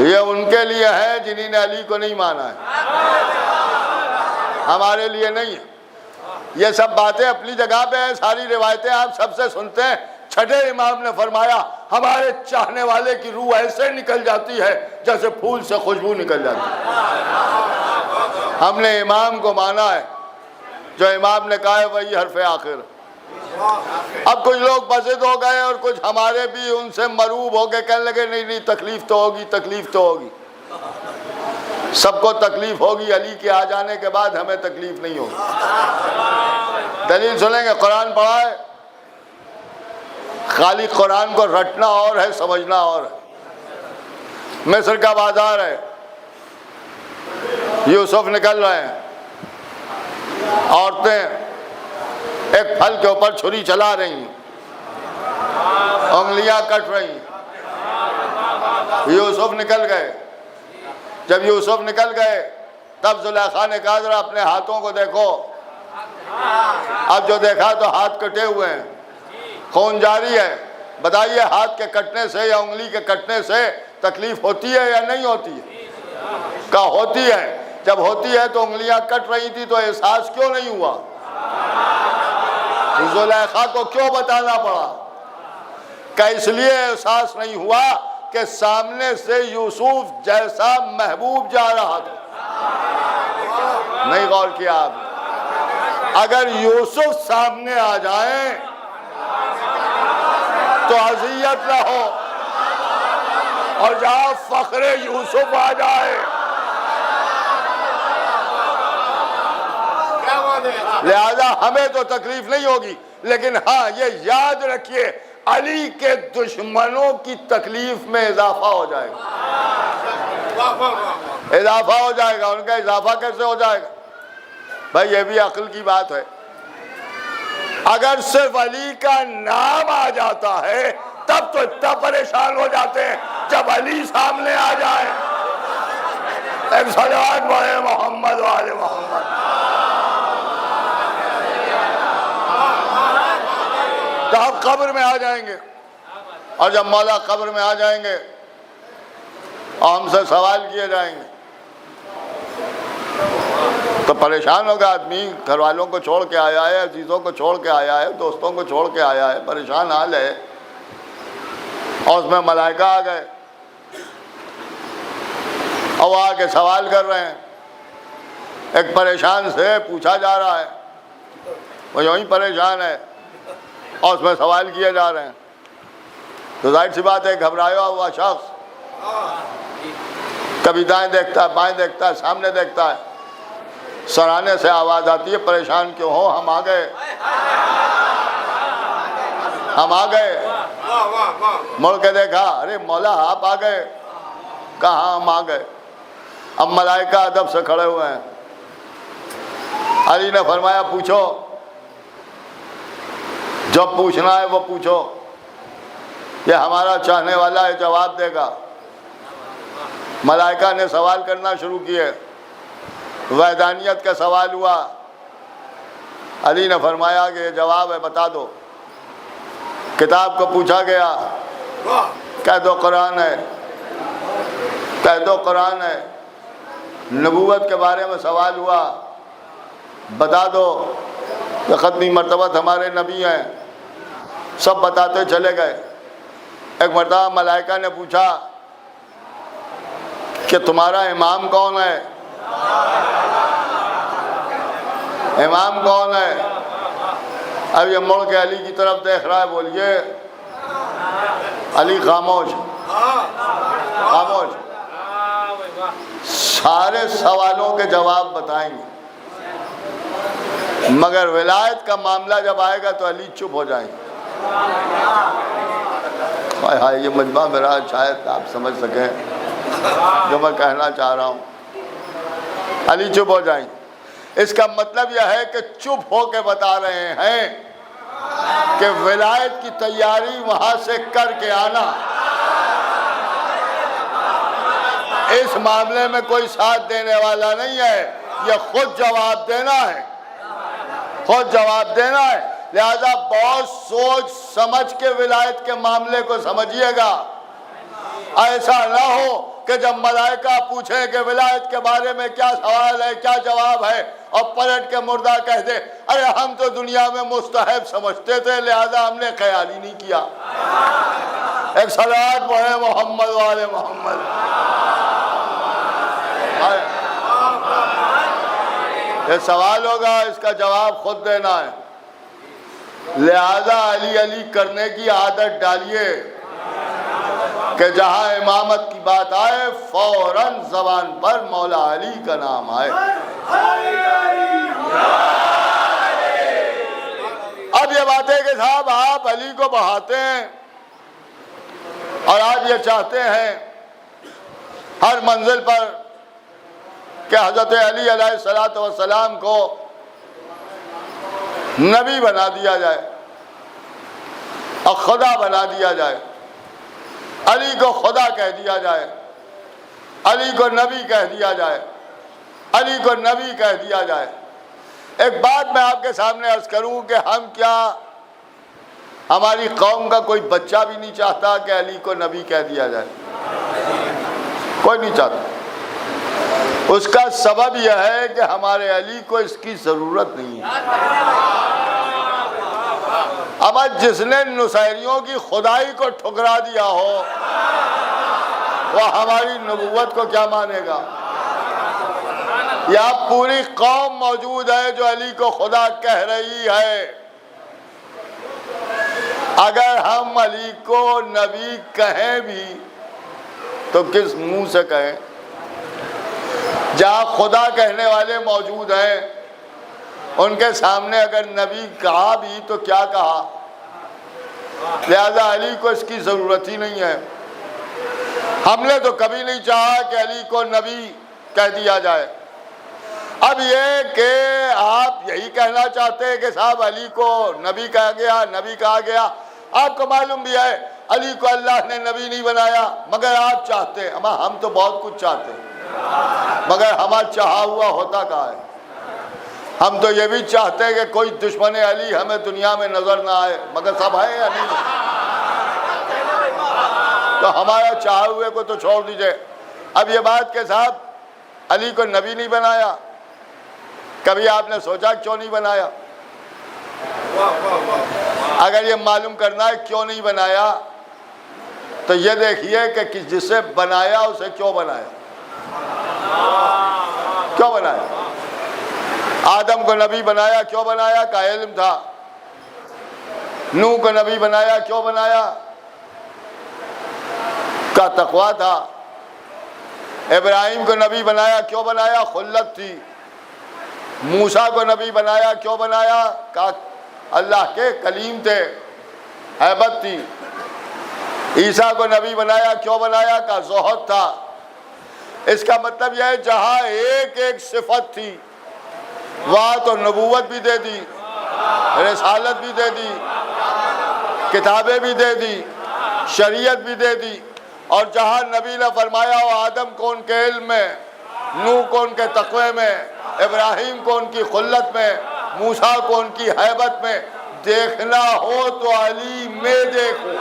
یہ ان کے لیے ہے جنہوں نے علی کو نہیں مانا ہے، ہمارے لیے نہیں ہے۔ یہ سب باتیں اپنی جگہ پہ ہیں، ساری روایتیں آپ سب سے سنتے ہیں۔ چھٹے امام نے فرمایا ہمارے چاہنے والے کی روح ایسے نکل جاتی ہے جیسے پھول سے خوشبو نکل جاتی ہے۔ ہم نے امام کو مانا ہے، جو امام نے کہا ہے وہی حرف آخر۔ اب کچھ لوگ بزد ہو گئے اور کچھ ہمارے بھی ان سے مروب ہو کے کہنے لگے نہیں تکلیف تو ہوگی، تکلیف تو ہوگی۔ سب کو تکلیف ہوگی، علی کے آ جانے کے بعد ہمیں تکلیف نہیں ہوگی۔ دلیل سنیں گے، قرآن پڑھا ہے، خالی قرآن کو رٹنا اور ہے، سمجھنا اور ہے۔ مصر کا بازار ہے، یوسف نکل رہے ہیں، عورتیں ایک پھل کے اوپر چھری چلا رہی ہیں، انگلیاں کٹ رہی ہیں۔ یوسف نکل گئے، جب یوسف نکل گئے تب زلیخا نے کہا ذرا اپنے ہاتھوں کو دیکھو۔ اب جو دیکھا تو ہاتھ کٹے ہوئے ہیں، خون جاری ہے۔ بتائیے ہاتھ کے کٹنے سے یا انگلی کے کٹنے سے تکلیف ہوتی ہے یا نہیں ہوتی ہے؟ کہا ہوتی ہے۔ جب ہوتی ہے تو انگلیاں کٹ رہی تھی تو احساس کیوں نہیں ہوا؟ زلیخا کو کیوں بتانا پڑا؟ کہ اس لیے احساس نہیں ہوا کہ سامنے سے یوسف جیسا محبوب جا رہا تھا۔ نہیں غور کیا آپ؟ اگر یوسف سامنے آ جائیں تو اذیت نہ ہو، اور جہاں فخر یوسف آ جائے لہذا ہمیں تو تکلیف نہیں ہوگی، لیکن ہاں یہ یاد رکھیے علی کے دشمنوں کی تکلیف میں اضافہ ہو جائے گا، اضافہ ہو جائے گا۔ ان کا اضافہ کیسے ہو جائے گا؟ بھائی یہ بھی عقل کی بات ہے۔ اگر صرف علی کا نام آ جاتا ہے تب تو اتنا پریشان ہو جاتے ہیں، جب علی سامنے آ جائے ایک صلوات پڑھے محمد وآل محمد۔ تو آپ قبر میں آ جائیں گے، اور جب مولا قبر میں آ جائیں گے اور ہم سے سوال کیے جائیں گے تو پریشان ہوگا آدمی۔ گھر والوں کو چھوڑ کے آیا ہے، عزیزوں کو چھوڑ کے آیا ہے، دوستوں کو چھوڑ کے آیا ہے، پریشان حال ہے، اور اس میں ملائکہ آ گئے اور وہ آ کے سوال کر رہے ہیں۔ ایک پریشان سے پوچھا جا رہا ہے، وہ یوں ہی پریشان ہے اور اس میں سوال کیے جا رہے ہیں، تو ظاہر سی بات ہے گھبرایا ہوا شخص کبھی دائیں دیکھتا ہے، بائیں دیکھتا ہے، سامنے دیکھتا ہے، سرانے سے آواز آتی ہے پریشان کیوں ہو، ہم آ گئے، ہم آ گئے۔ مڑ کے دیکھا، ارے مولا آپ آ گئے، کہاں ہم آ گئے۔ اب ملائکہ ادب سے کھڑے ہوئے ہیں۔ علی نے فرمایا پوچھو، جو پوچھنا ہے وہ پوچھو، یہ ہمارا چاہنے والا ہے، جواب دے گا۔ ملائکہ نے سوال کرنا شروع کیے، وحدانیت کا سوال ہوا۔ علی نے فرمایا کہ یہ جواب ہے، بتا دو۔ کتاب کو پوچھا گیا، کہہ دو قرآن ہے، کہہ دو قرآن ہے۔ نبوت کے بارے میں سوال ہوا، بتا دو کہ ختمی مرتبہ ہمارے نبی ہیں، سب بتاتے چلے گئے۔ ایک مرتبہ ملائکہ نے پوچھا کہ تمہارا امام کون ہے؟ امام کون ہے؟ اب یہ مڑ کے علی کی طرف دیکھ رہا ہے، بولیے علی خاموش خاموش، سارے سوالوں کے جواب بتائیں گے، مگر ولایت کا معاملہ جب آئے گا تو علی چپ ہو جائیں گے۔ ہائے یہ مجمع میرا شاید آپ سمجھ سکیں جو میں کہنا چاہ رہا ہوں، علی چپ ہو جائیں گے۔ اس کا مطلب یہ ہے کہ چپ ہو کے بتا رہے ہیں کہ ولایت کی تیاری وہاں سے کر کے آنا، اس معاملے میں کوئی ساتھ دینے والا نہیں ہے، یہ خود جواب دینا ہے، خود جواب دینا ہے۔ لہذا بہت سوچ سمجھ کے ولایت کے معاملے کو سمجھیے گا، ایسا نہ ہو کہ جب ملائکہ پوچھیں کہ ولایت کے بارے میں کیا سوال ہے کیا جواب ہے اور پلٹ کے مردہ کہہ دے ارے ہم تو دنیا میں مستحب سمجھتے تھے لہذا ہم نے خیال ہی نہیں کیا۔ ایک صلوات پڑھیں محمد والے محمد۔ یہ سوال ہوگا، اس کا جواب خود دینا ہے، لہذا علی علی کرنے کی عادت ڈالیے کہ جہاں امامت کی بات آئے فوراً زبان پر مولا علی کا نام آئے۔ اب یہ بات ہے کہ صاحب آپ علی کو بڑھاتے ہیں اور آپ یہ چاہتے ہیں ہر منزل پر کہ حضرت علی علیہ السلام کو نبی بنا دیا جائے اور خدا بنا دیا جائے، علی کو خدا کہہ دیا جائے، علی کو نبی کہہ دیا جائے، علی کو نبی کہہ دیا جائے۔ ایک بات میں آپ کے سامنے عرض کروں کہ ہم کیا ہماری قوم کا کوئی بچہ بھی نہیں چاہتا کہ علی کو نبی کہہ دیا جائے؟ کوئی نہیں چاہتا۔ اس کا سبب یہ ہے کہ ہمارے علی کو اس کی ضرورت نہیں ہے۔ اب جس نے نصیریوں کی خدائی کو ٹھکرا دیا ہو وہ ہماری نبوت کو کیا مانے گا؟ یا پوری قوم موجود ہے جو علی کو خدا کہہ رہی ہے، اگر ہم علی کو نبی کہیں بھی تو کس منہ سے کہیں؟ جہاں خدا کہنے والے موجود ہیں ان کے سامنے اگر نبی کہا بھی تو کیا کہا؟ لہذا علی کو اس کی ضرورت ہی نہیں ہے۔ ہم نے تو کبھی نہیں چاہا کہ علی کو نبی کہہ دیا جائے۔ اب یہ کہ آپ یہی کہنا چاہتے ہیں کہ صاحب علی کو نبی کہا گیا، نبی کہا گیا، آپ کو معلوم بھی ہے علی کو اللہ نے نبی نہیں بنایا، مگر آپ چاہتے ہیں، ہم تو بہت کچھ چاہتے ہیں مگر ہمارا چاہا ہوا ہوتا کہاں ہے؟ ہم تو یہ بھی چاہتے ہیں کہ کوئی دشمن علی ہمیں دنیا میں نظر نہ آئے، مگر سب ہے علی، تو ہمارا چاہے ہوئے کو تو چھوڑ دیجئے۔ اب یہ بات کہ صاحب علی کو نبی نہیں بنایا، کبھی آپ نے سوچا کیوں نہیں بنایا؟ اگر یہ معلوم کرنا ہے کیوں نہیں بنایا تو یہ دیکھیے کہ جسے بنایا اسے کیوں بنایا؟ کیوں بنایا؟ آدم کو نبی بنایا کیوں بنایا؟ کا علم تھا۔ نوح کو نبی بنایا کیوں بنایا؟ کا تقویٰ تھا۔ ابراہیم کو نبی بنایا کیوں بنایا؟ خلت تھی۔ موسیٰ کو نبی بنایا کیوں بنایا؟ کا اللہ کے کلیم تھے، ہیبت تھی۔ عیسیٰ کو نبی بنایا کیوں بنایا؟ کا زہد تھا۔ اس کا مطلب یہ ہے جہاں ایک ایک صفت تھی وہاں تو نبوت بھی دے دی، رسالت بھی دے دی، کتابیں بھی دے دی، شریعت بھی دے دی، اور جہاں نبی نے فرمایا وہ آدم کو ان کے علم میں، نوح کو ان کے تقوی میں، ابراہیم کو ان کی خلت میں، موسیٰ کو ان کی ہیبت میں، دیکھنا ہو تو علی میں دیکھو۔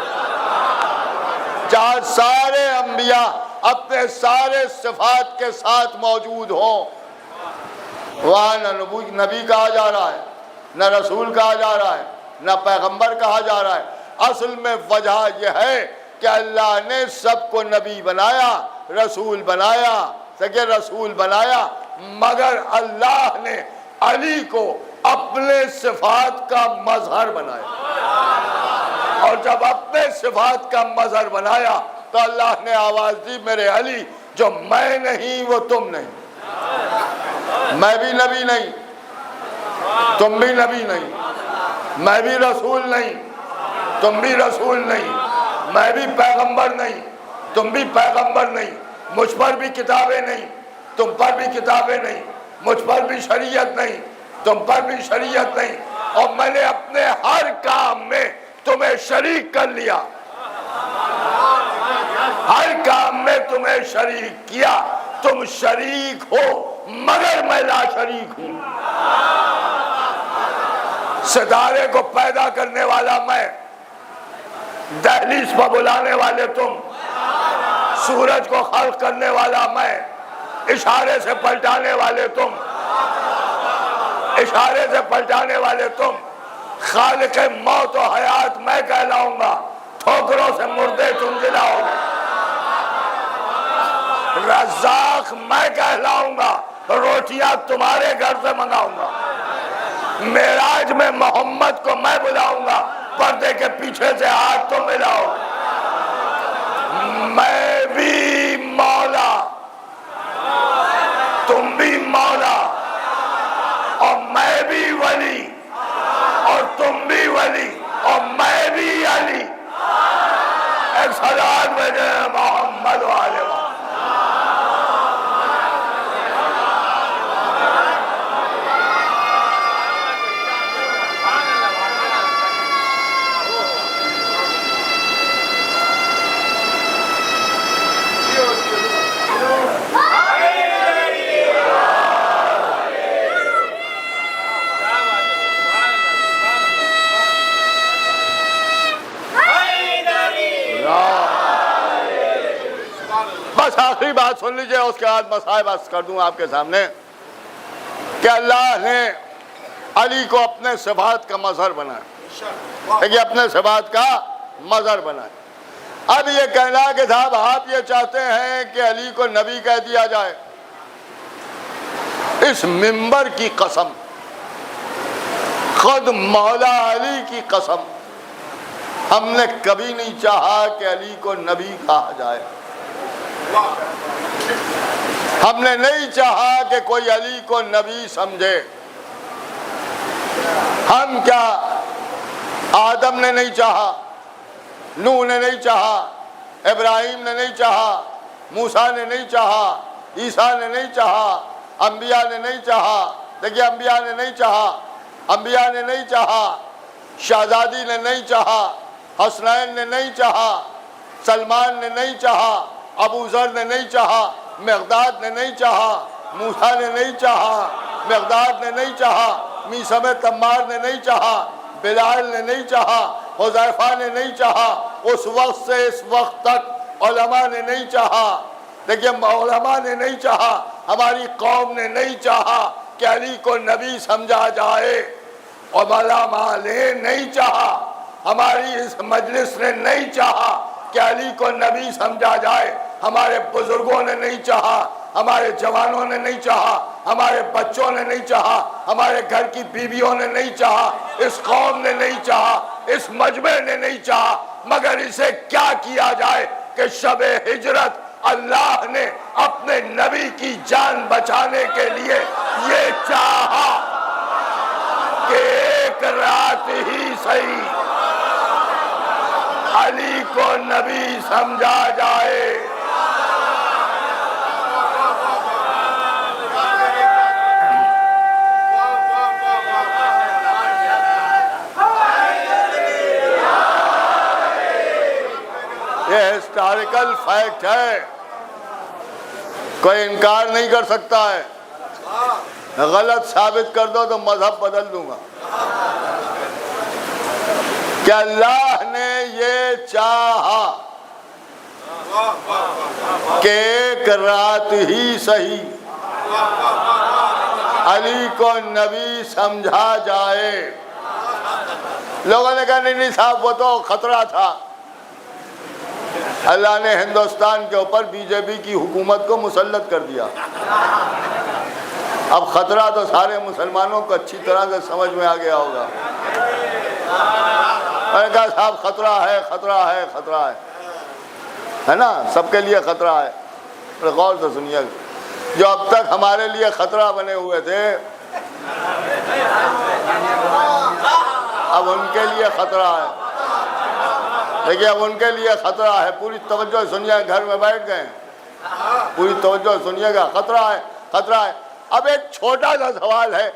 جہاں سارے انبیاء اپنے سارے صفات کے ساتھ موجود ہوں وہاں نہ نبی کہا جا رہا ہے، نہ رسول کہا جا رہا ہے، نہ پیغمبر کہا جا رہا ہے۔ اصل میں وجہ یہ ہے کہ اللہ نے سب کو نبی بنایا، رسول بنایا، رسول بنایا، مگر اللہ نے علی کو اپنے صفات کا مظہر بنایا، اور جب اپنے صفات کا مظہر بنایا تو اللہ نے آواز دی میرے علی جو میں نہیں وہ تم نہیں، میں بھی نبی نہیں، تم بھی نبی نہیں، میں بھی رسول نہیں، تم بھی رسول نہیں، میں بھی پیغمبر نہیں، تم بھی پیغمبر نہیں، مجھ پر بھی کتابیں نہیں، تم پر بھی کتابیں نہیں، مجھ پر بھی شریعت نہیں، تم پر بھی شریعت نہیں، اور میں نے اپنے ہر کام میں تمہیں شریک کر لیا، ہر کام میں تمہیں شریک کیا، تم شریک ہو مگر میں لا شریک ہوں، ستارے کو پیدا کرنے والا میں، دہلیز پر بلانے والے تم، سورج کو خلق کرنے والا میں، اشارے سے پلٹانے والے تم، اشارے سے پلٹانے والے تم، خالق موت و حیات میں کہلاؤں گا، ٹھوکروں سے مردے تم جلاؤ گے، رزاق میں کہلاؤں گا، روٹیاں تمہارے گھر سے منگاؤں گا، معراج میں محمد کو میں بلاؤں گا، پردے کے پیچھے سے ہاتھ تو ملاؤ، میں بھی مولا تم بھی مولا، اور میں بھی ولی اور تم بھی ولی، اور میں بھی علی، ایک صلوات بھیجے محمد والے محمد۔ بس آخری بات سن لیجئے، اس کے بعد مسائل بس کر دوں آپ کے سامنے کہ اللہ نے علی کو اپنے صفات کا مظہر بنایا، لیکن اپنے صفات کا مظہر بنایا۔ اب یہ کہنا کہ صاحب آپ یہ چاہتے ہیں کہ علی کو نبی کہہ دیا جائے، اس منبر کی قسم، خود مولا علی کی قسم، ہم نے کبھی نہیں چاہا کہ علی کو نبی کہا جائے، ہم نے نہیں چاہا کہ کوئی علی کو نبی سمجھے۔ ہم کیا آدم نے نہیں چاہا، نوح نے نہیں چاہا، ابراہیم نے نہیں چاہا، موسیٰ نے نہیں چاہا، عیسیٰ نے نہیں چاہا، انبیاء نے نہیں چاہا، دیکھیے انبیاء نے نہیں چاہا، انبیاء نے نہیں چاہا، شہزادی نے نہیں چاہا، حسنین نے نہیں چاہا، سلمان نے نہیں چاہا، ابو ذر نے نہیں چاہا، مقداد نے نہیں چاہا، موسیٰ نے نہیں چاہا، مقداد نے نہیں چاہا، میثم تمار نے نہیں چاہا، بلال نے نہیں چاہا، حذیفہ نے نہیں چاہا، اس وقت سے اس وقت تک علماء نے نہیں چاہا، دیکھیے علماء نے نہیں چاہا، ہماری قوم نے نہیں چاہا کہ علی کو نبی سمجھا جائے، اور علماء نے نہیں چاہا، ہماری اس مجلس نے نہیں چاہا کہ علی کو نبی سمجھا جائے، ہمارے بزرگوں نے نہیں چاہا، ہمارے جوانوں نے نہیں چاہا، ہمارے بچوں نے نہیں چاہا، ہمارے گھر کی بیویوں نے نہیں چاہا، اس قوم نے نہیں چاہا، اس مجمع نے نہیں چاہا، مگر اسے کیا کیا جائے کہ شب ہجرت اللہ نے اپنے نبی کی جان بچانے کے لیے یہ چاہا کہ ایک رات ہی صحیح علی کو نبی سمجھا جائے۔ یہ ہسٹوریکل فیکٹ ہے، کوئی انکار نہیں کر سکتا ہے، غلط ثابت کر دو تو مذہب بدل دوں گا کہ اللہ نے یہ چاہا کہ ایک رات ہی صحیح علی کو نبی سمجھا جائے۔ لوگوں نے کہا نہیں صاحب وہ تو خطرہ تھا، اللہ نے ہندوستان کے اوپر بی جے پی کی حکومت کو مسلط کر دیا، اب خطرہ تو سارے مسلمانوں کو اچھی طرح سے سمجھ میں آ گیا ہوگا. میں نے کہا صاحب خطرہ ہے، خطرہ ہے، خطرہ ہے نا، سب کے لیے خطرہ ہے. غور سے سنیے، جو اب تک ہمارے لیے خطرہ بنے ہوئے تھے اب ان کے لیے خطرہ ہے. دیکھیے اب ان کے لیے خطرہ ہے. پوری توجہ سنیے، گھر میں بیٹھ گئے، پوری توجہ سنیے گا. خطرہ ہے، خطرہ ہے. اب ایک چھوٹا سا سوال ہے،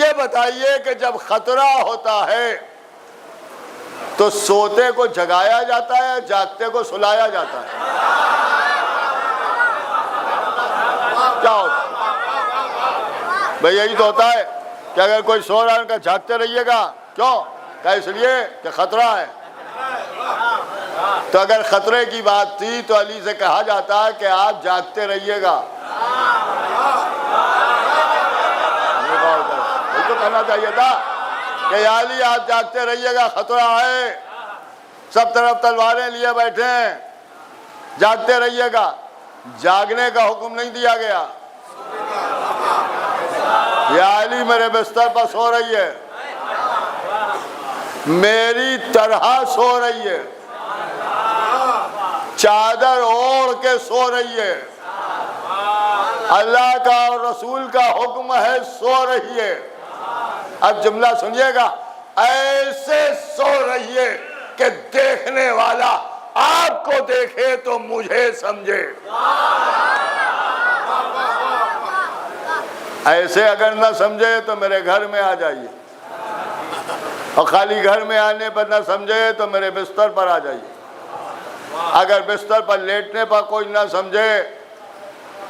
یہ بتائیے کہ جب خطرہ ہوتا ہے تو سوتے کو جگایا جاتا ہے، جاگتے کو سلایا جاتا ہے؟ کیا ہوتا ہے بھئی؟ یہی تو ہوتا ہے کہ اگر کوئی سو رہا ہے کہ جاگتے رہیے گا. کیوں؟ کہ اس لیے کہ خطرہ ہے. تو اگر خطرے کی بات تھی تو علی سے کہا جاتا ہے کہ آپ جاگتے رہیے گا. یہ تو کہنا چاہیے تھا کہ یا علی آپ جاگتے رہیے گا، خطرہ ہے، سب طرف تلواریں لیے بیٹھے ہیں، جاگتے رہیے گا. جاگنے کا حکم نہیں دیا گیا. یا علی میرے بستر پر سو رہی ہے، میری طرح سو رہی ہے، چادر اوڑھ کے سو رہی ہے. اللہ کا اور رسول کا حکم ہے، سو رہی ہے. اب جملہ سنیے گا، ایسے سو رہی ہے کہ دیکھنے والا آپ کو دیکھے تو مجھے سمجھے. ایسے اگر نہ سمجھے تو میرے گھر میں آ جائیے، اور خالی گھر میں آنے پر نہ سمجھے تو میرے بستر پر آ جائیے. اگر بستر پر لیٹنے پر کوئی نہ سمجھے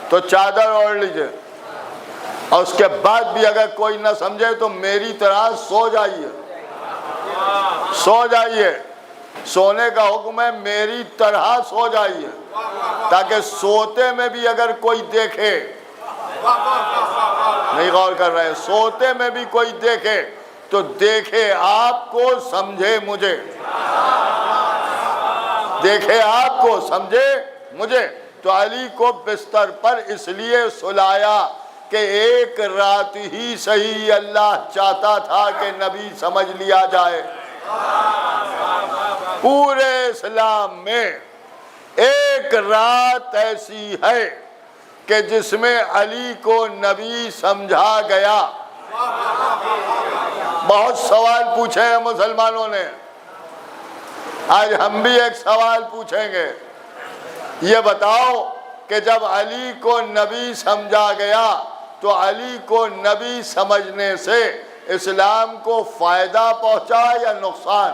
تو چادر اوڑھ لیجئے، اور اس کے بعد بھی اگر کوئی نہ سمجھے تو میری طرح سو جائیے. سو جائیے، سونے کا حکم ہے، میری طرح سو جائیے، تاکہ سوتے میں بھی اگر کوئی دیکھے، نہیں غور کر رہے ہیں، سوتے میں بھی کوئی دیکھے تو دیکھے آپ کو، سمجھے مجھے. دیکھے آپ کو، سمجھے مجھے. تو علی کو بستر پر اس لیے سلایا کہ ایک رات ہی صحیح اللہ چاہتا تھا کہ نبی سمجھ لیا جائے. پورے اسلام میں ایک رات ایسی ہے کہ جس میں علی کو نبی سمجھا گیا. بہت سوال پوچھے ہیں مسلمانوں نے، آج ہم بھی ایک سوال پوچھیں گے. یہ بتاؤ کہ جب علی کو نبی سمجھا گیا تو علی کو نبی سمجھنے سے اسلام کو فائدہ پہنچا یا نقصان؟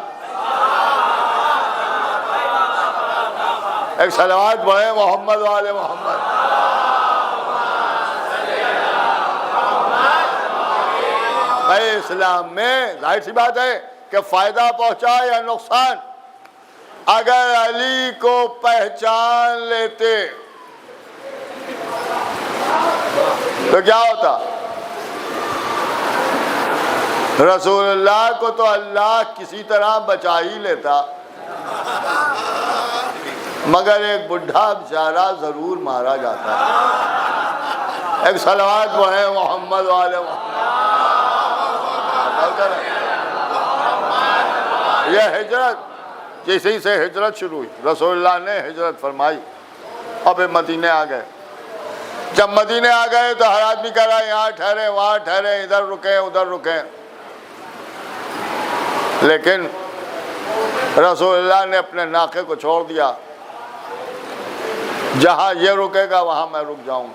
ایک صلوات پڑھیں محمد والے محمد. بھائی اسلام میں ظاہر سی بات ہے کہ فائدہ پہنچا یا نقصان؟ اگر علی کو پہچان لیتے تو کیا ہوتا؟ رسول اللہ کو تو اللہ کسی طرح بچا ہی لیتا، مگر ایک بڈھا بیچارہ ضرور مارا جاتا. ایک صلوات پڑھیں محمد والے محمد. یہ ہجرت، کسی سے ہجرت شروع ہوئی، رسول اللہ نے ہجرت فرمائی اور پھر مدینے آ گئے. جب مدینے آ گئے تو ہر آدمی کہہ رہا ہے یہاں ٹھہرے وہاں ٹھہرے، ادھر رکیں ادھر رکیں. لیکن رسول اللہ نے اپنے ناقے کو چھوڑ دیا، جہاں یہ رکے گا وہاں میں رک جاؤں.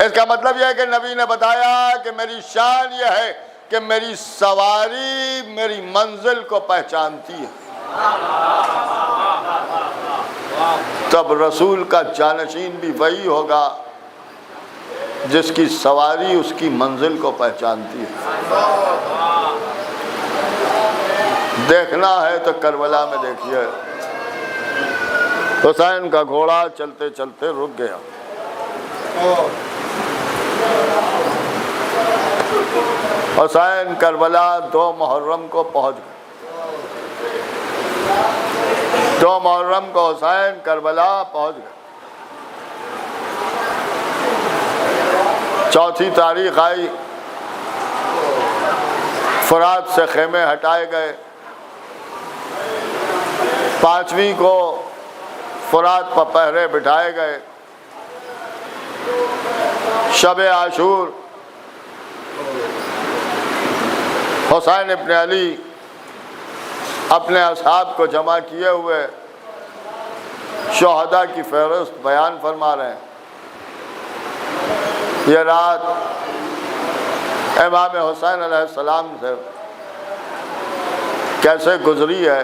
اس کا مطلب یہ ہے کہ نبی نے بتایا کہ میری شان یہ ہے کہ میری سواری میری منزل کو پہچانتی ہے. تب رسول کا جانشین بھی وہی ہوگا جس کی سواری اس کی منزل کو پہچانتی ہے. دیکھنا ہے تو کربلا میں دیکھیے، حسین کا گھوڑا چلتے چلتے رک گیا. حسین کربلا 2 محرم کو پہنچ گئے. 2 محرم کو حسین کربلا پہنچ گئے. چوتھی تاریخ آئی، فرات سے خیمے ہٹائے گئے، پانچویں کو فرات پر پہرے بٹھائے گئے، شب عاشور حسین ابن علی اپنے اصحاب کو جمع کیے ہوئے شہداء کی فہرست بیان فرما رہے ہیں۔ یہ رات امام حسین علیہ السلام سے کیسے گزری ہے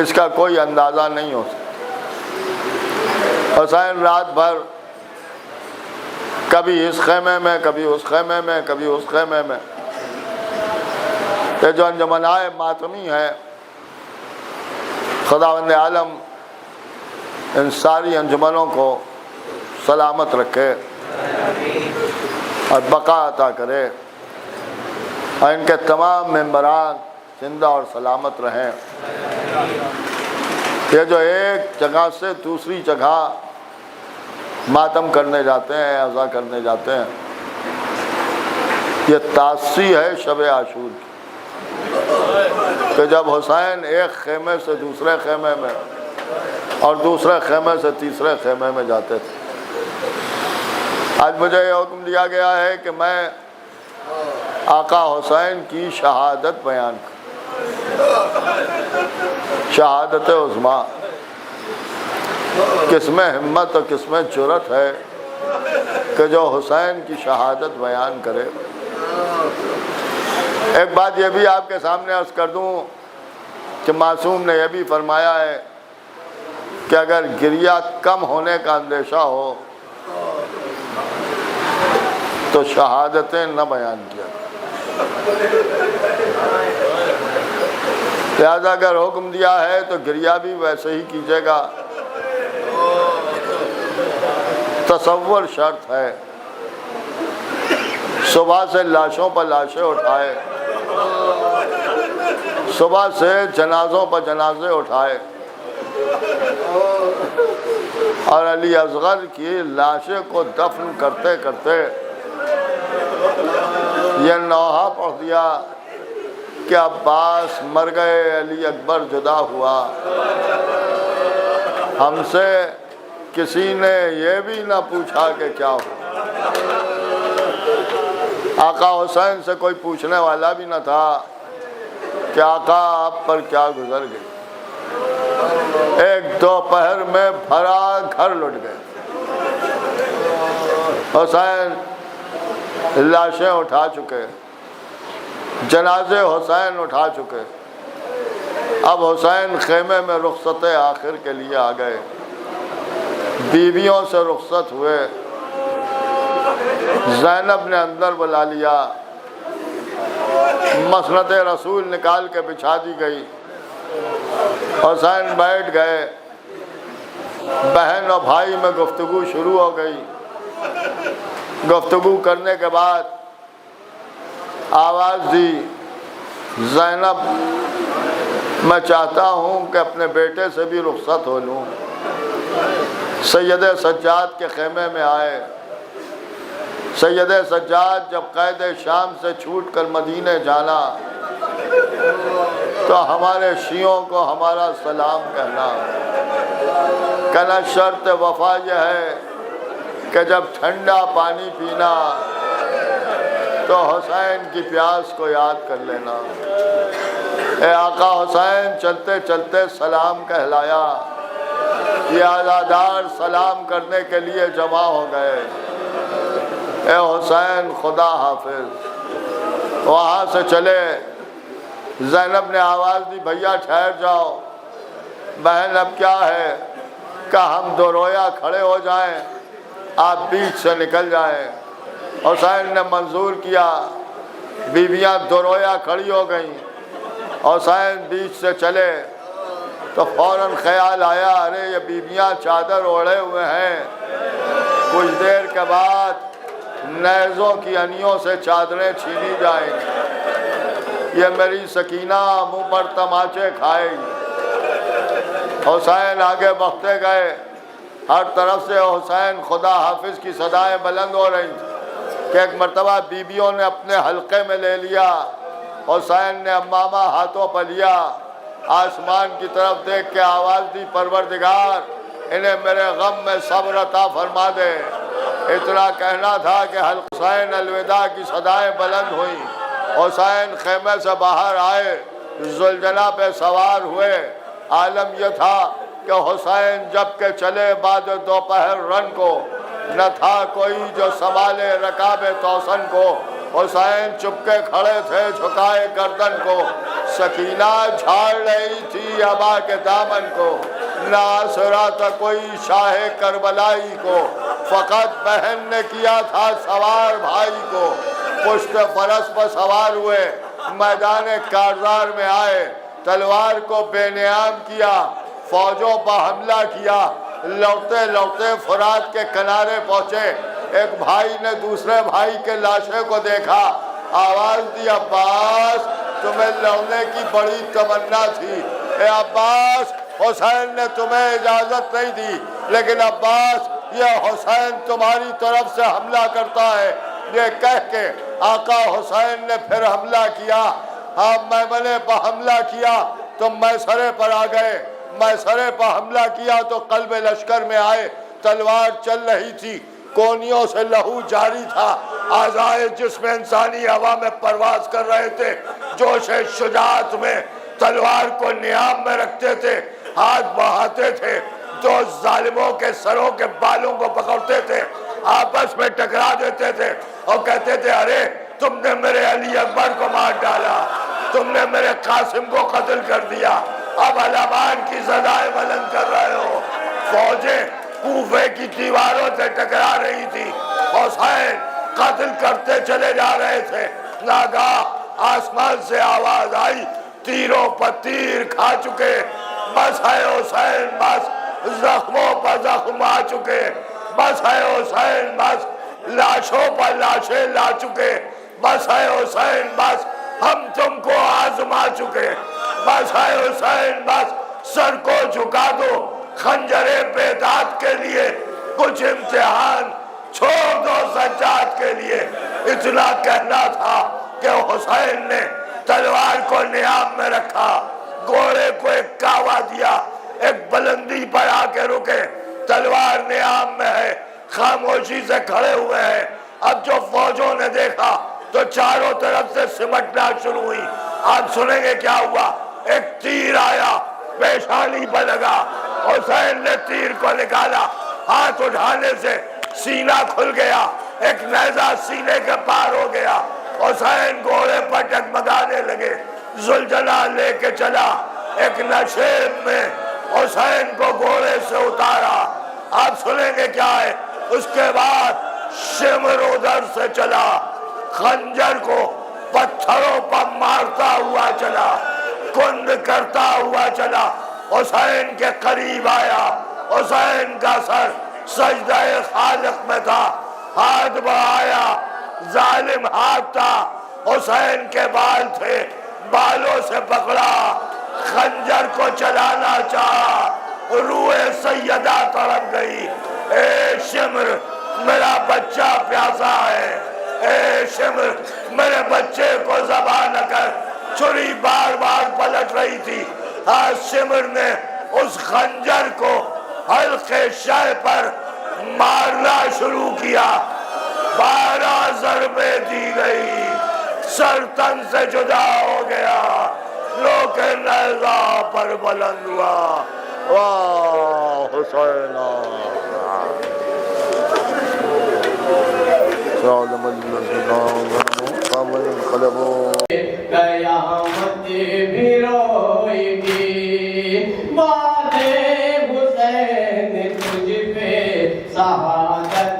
اس کا کوئی اندازہ نہیں ہو سکتا۔ حسین رات بھر کبھی اس خیمے میں، کبھی اس خیمے میں، کبھی اس خیمے میں۔ یہ جو انجمنائے ماتمی ہے، خداوند عالم ان ساری انجمنوں کو سلامت رکھے اور بقا عطا کرے، اور ان کے تمام ممبران زندہ اور سلامت رہیں۔ یہ جو ایک جگہ سے دوسری جگہ ماتم کرنے جاتے ہیں، عزا کرنے جاتے ہیں، یہ تاسی ہے شب عاشور کی، کہ جب حسین ایک خیمے سے دوسرے خیمے میں اور دوسرے خیمے سے تیسرے خیمے میں جاتے تھے۔ آج مجھے یہ حکم دیا گیا ہے کہ میں آقا حسین کی شہادت بیان کروں، شہادت عظمیٰ۔ کس میں ہمت اور کس میں جرأت ہے کہ جو حسین کی شہادت بیان کرے۔ ایک بات یہ بھی آپ کے سامنے عرض کر دوں کہ معصوم نے یہ بھی فرمایا ہے کہ اگر گریہ کم ہونے کا اندیشہ ہو تو شہادتیں نہ بیان کیا، لہذا اگر حکم دیا ہے تو گریہ بھی ویسے ہی کیجیے گا۔ تصور شرط ہے، صبح سے لاشوں پر لاشیں اٹھائے، صبح سے جنازوں پر جنازے اٹھائے، اور علی اصغر کی لاشیں کو دفن کرتے کرتے یہ نوحہ پڑھ دیا کہ عباس مر گئے، علی اکبر جدا ہوا۔ ہم سے کسی نے یہ بھی نہ پوچھا کہ کیا ہوا۔ آقا حسین سے کوئی پوچھنے والا بھی نہ تھا کہ آقا آپ پر کیا گزر گئی۔ ایک دوپہر میں بھرا گھر لٹ گئے۔ حسین لاشیں اٹھا چکے، جنازے حسین اٹھا چکے، اب حسین خیمے میں رخصت آخر کے لیے آ گئے، بیویوں سے رخصت ہوئے۔ زینب نے اندر بلا لیا، مسند رسول نکال کے بچھا دی گئی، حسین بیٹھ گئے، بہن اور بھائی میں گفتگو شروع ہو گئی۔ گفتگو کرنے کے بعد آواز دی، زینب میں چاہتا ہوں کہ اپنے بیٹے سے بھی رخصت ہو لوں۔ سید سجاد کے خیمے میں آئے۔ سید سجاد جب قید شام سے چھوٹ کر مدینے جانا تو ہمارے شیعوں کو ہمارا سلام کہنا، کہنا شرط وفا یہ ہے کہ جب ٹھنڈا پانی پینا تو حسین کی پیاس کو یاد کر لینا۔ اے آقا حسین چلتے چلتے سلام کہلایا، یہ عزادار سلام کرنے کے لیے جمع ہو گئے۔ اے حسین خدا حافظ۔ وہاں سے چلے، زینب نے آواز دی بھیا ٹھہر جاؤ۔ بہن اب کیا ہے کہ ہم دو رویا کھڑے ہو جائیں، آپ بیچ سے نکل جائیں۔ حسین نے منظور کیا، بیویاں دو رویا کھڑی ہو گئیں، حسین بیچ سے چلے تو فوراً خیال آیا ارے یہ بیویاں چادر اوڑھے ہوئے ہیں، کچھ دیر کے بعد نیزوں کی انیوں سے چادریں چھینی جائیں، یہ میری سکینہ منہ پر تماچے کھائے گی۔ حسین آگے بڑھتے گئے، ہر طرف سے حسین خدا حافظ کی صدائیں بلند ہو رہی تھیں کہ ایک مرتبہ بیویوں نے اپنے حلقے میں لے لیا، حسین نے امامہ ہاتھوں پر لیا، آسمان کی طرف دیکھ کے آواز دی، پروردگار انہیں میرے غم میں صبر عطا فرما دے۔ اتنا کہنا تھا کہ حسین الوداع کی صدائیں بلند ہوئیں، حسین خیمے سے باہر آئے، ذوالجناح پہ سوار ہوئے۔ عالم یہ تھا کہ حسین جب کہ چلے بعد دوپہر رن کو، نہ تھا کوئی جو سنبھالے رکاب توسن کو۔ حسین چپکے کھڑے تھے جھکائے گردن کو، سکینہ جھاڑ رہی تھی ابا کے دامن کو، نہ آسرا تھا کوئی شاہ کربلائی کو، فقط بہن نے کیا تھا سوار بھائی کو۔ پشت فرس پر سوار ہوئے، میدان کارزار میں آئے، تلوار کو بے نیام کیا، فوجوں پر حملہ کیا، لوٹتے لوٹتے فرات کے کنارے پہنچے۔ ایک بھائی نے دوسرے بھائی کے لاشے کو دیکھا، آواز دی، عباس تمہیں لڑنے کی بڑی تمنا تھی، اے عباس حسین نے تمہیں اجازت نہیں دی، لیکن عباس یہ حسین تمہاری طرف سے حملہ کرتا ہے۔ یہ کہہ کے آقا حسین نے پھر حملہ کیا۔ آپ میمنے پر حملہ کیا تو میسرے پر آ گئے، میسرے پر حملہ کیا تو قلب لشکر میں آئے، تلوار چل رہی تھی، کونیوں سے لہو جاری تھا، اعضائے جسم انسانی ہوا میں پرواز کر رہے تھے، جوش شجاعت میں تلوار کو نیام میں رکھتے تھے، ہاتھ بڑھاتے تھے، دو ظالموں کے سروں کے بالوں کو پکڑتے تھے، آپس میں ٹکرا دیتے تھے اور کہتے تھے ارے تم نے میرے علی اکبر کو مار ڈالا، تم نے میرے قاسم کو قتل کر دیا، اب علمان کی صدائیں بلند کر رہے ہو۔ فوجیں کوفے کی دیواروں سے ٹکرا رہی تھی، حسین قتل کرتے چلے جا رہے تھے۔ ناگاہ آسمان سے آواز آئی، تیروں پر تیر کھا چکے، بس ہے حسین بس، زخموں پر زخم آ چکے، بس ہے حسین بس، لاشوں پر لاشیں لا چکے، بس ہے حسین بس، ہم تم کو آزما چکے، بس ہے حسین بس، سر کو جھکا دو، خنجر بیداد کے لیے کچھ امتحان چھوڑ دو، سجاد کے لیے۔ اتنا کہنا تھا کہ حسین نے تلوار کو نیام میں رکھا، گھوڑے کو ایک کعوہ دیا، ایک بلندی پر آ کے رکے، تلوار نیام میں ہے، خاموشی سے کھڑے ہوئے ہیں۔ اب جو فوجوں نے دیکھا تو چاروں طرف سے سمٹنا شروع ہوئی۔ آپ سنیں گے کیا ہوا، ایک تیر آیا، پیشانی پر لگا، حسین نے تیر کو نکالا، ہاتھ اٹھانے سے سینہ کھل گیا، ایک نیزہ سینے کے پار ہو گیا، حسین گھوڑے پر ڈگمگانے لگے، ذوالجلال لے کے چلا، ایک نشیب میں حسین کو گھوڑے سے اتارا۔ آپ سنیں گے کیا ہے، اس کے بعد شمر ادھر سے چلا، خنجر کو پتھروں پر مارتا ہوا چلا، کند کرتا ہوا چلا، حسین کے قریب آیا، حسین کا سر سجدہ خالق میں تھا، ہاتھ بڑھایا، ظالم ہاتھ تھا، حسین کے بال تھے، بالوں سے پکڑا، خنجر کو چلانا چاہا، روح سیدہ تڑپ گئی۔ اے شمر میرا بچہ پیاسا ہے، اے شمر میرے بچے کو ذبح نہ کر۔ چھری بار بار پلٹ رہی تھی، آج شمر نے اس خنجر کو حلقے شہ پر مارنا شروع کیا، 12 ضربیں دی گئی، سر تن سے جدا ہو گیا، لوک نیزہ پر بلند ہوا۔ واہ حسین قیامت بھی روئے گی، بات حسین تجھ پہ شہادت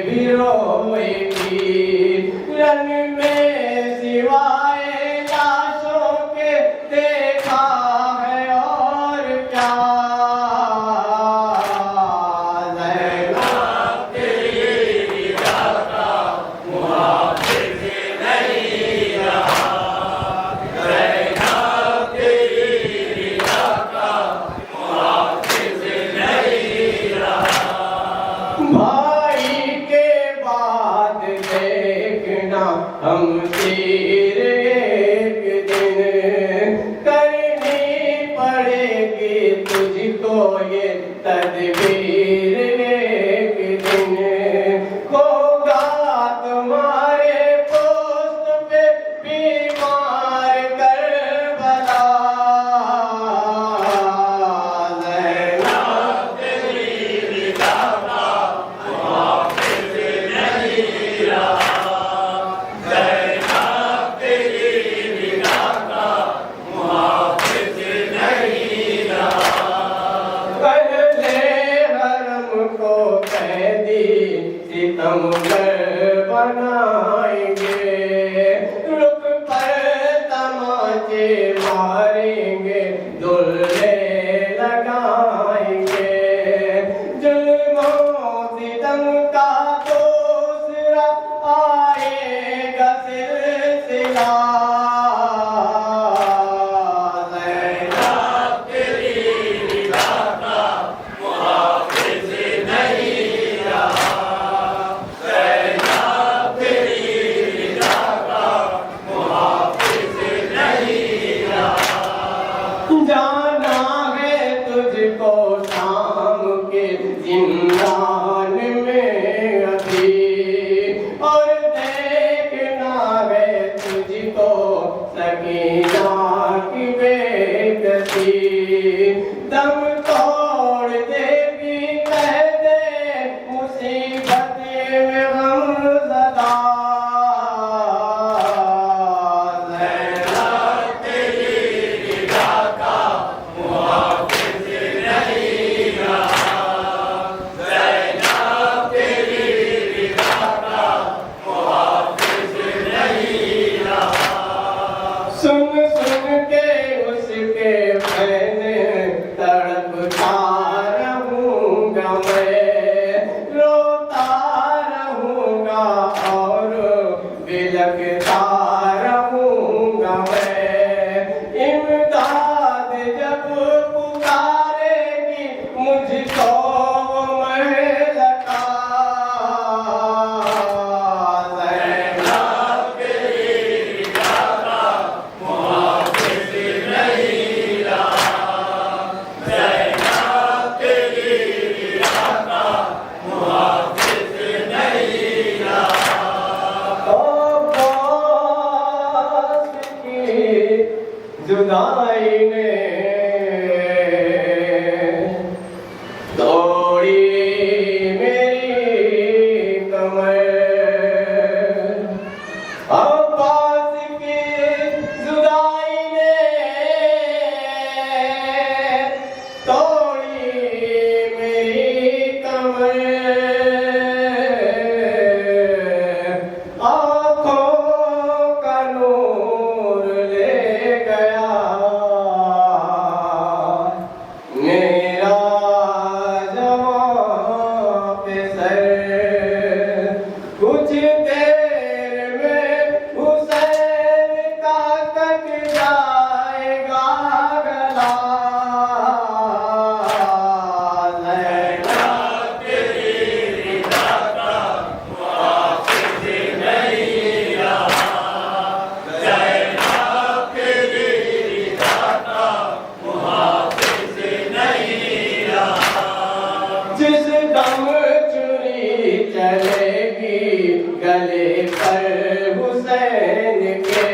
بھی روئے گی، رن میں سوائے لاشوں کے دیکھا ہے اور کیا، نا ہم تیر ایک دن کرنی پڑے گی تجھ کو یہ تدبیر ایک دن ہوگا تمہارے پوست پہ بیمار کربلا ستمگر بنائیں گے رخ پر تماچے ماریں گے دلے لگائیں گے ظلم و ستم کا دوسرا آئے گا سلسلہ جانا ہے تجھ کو شام کے زندان میں ابھی اور دیکھنا ہے تجھ کو سکینہ کی بیکسی دم توڑ دے بھی کہہ دے مصیبت میں غم زدہ سن سن کے اس کے میں تڑپتا رہوں گا میں روتا رہوں گا اور بلکتا رہوں گا میں امداد جب پکارے گی مجھ کو جدائی نے توڑی میری کمر عباس کی جدائی نے توڑی میری کمر آنکھوں کا نور لے گیا میرا جوان پہ سر کچھ دیر میں حسین کا کٹ جائے گا گلا جس دم چری چلے گی گلے پر حسین کے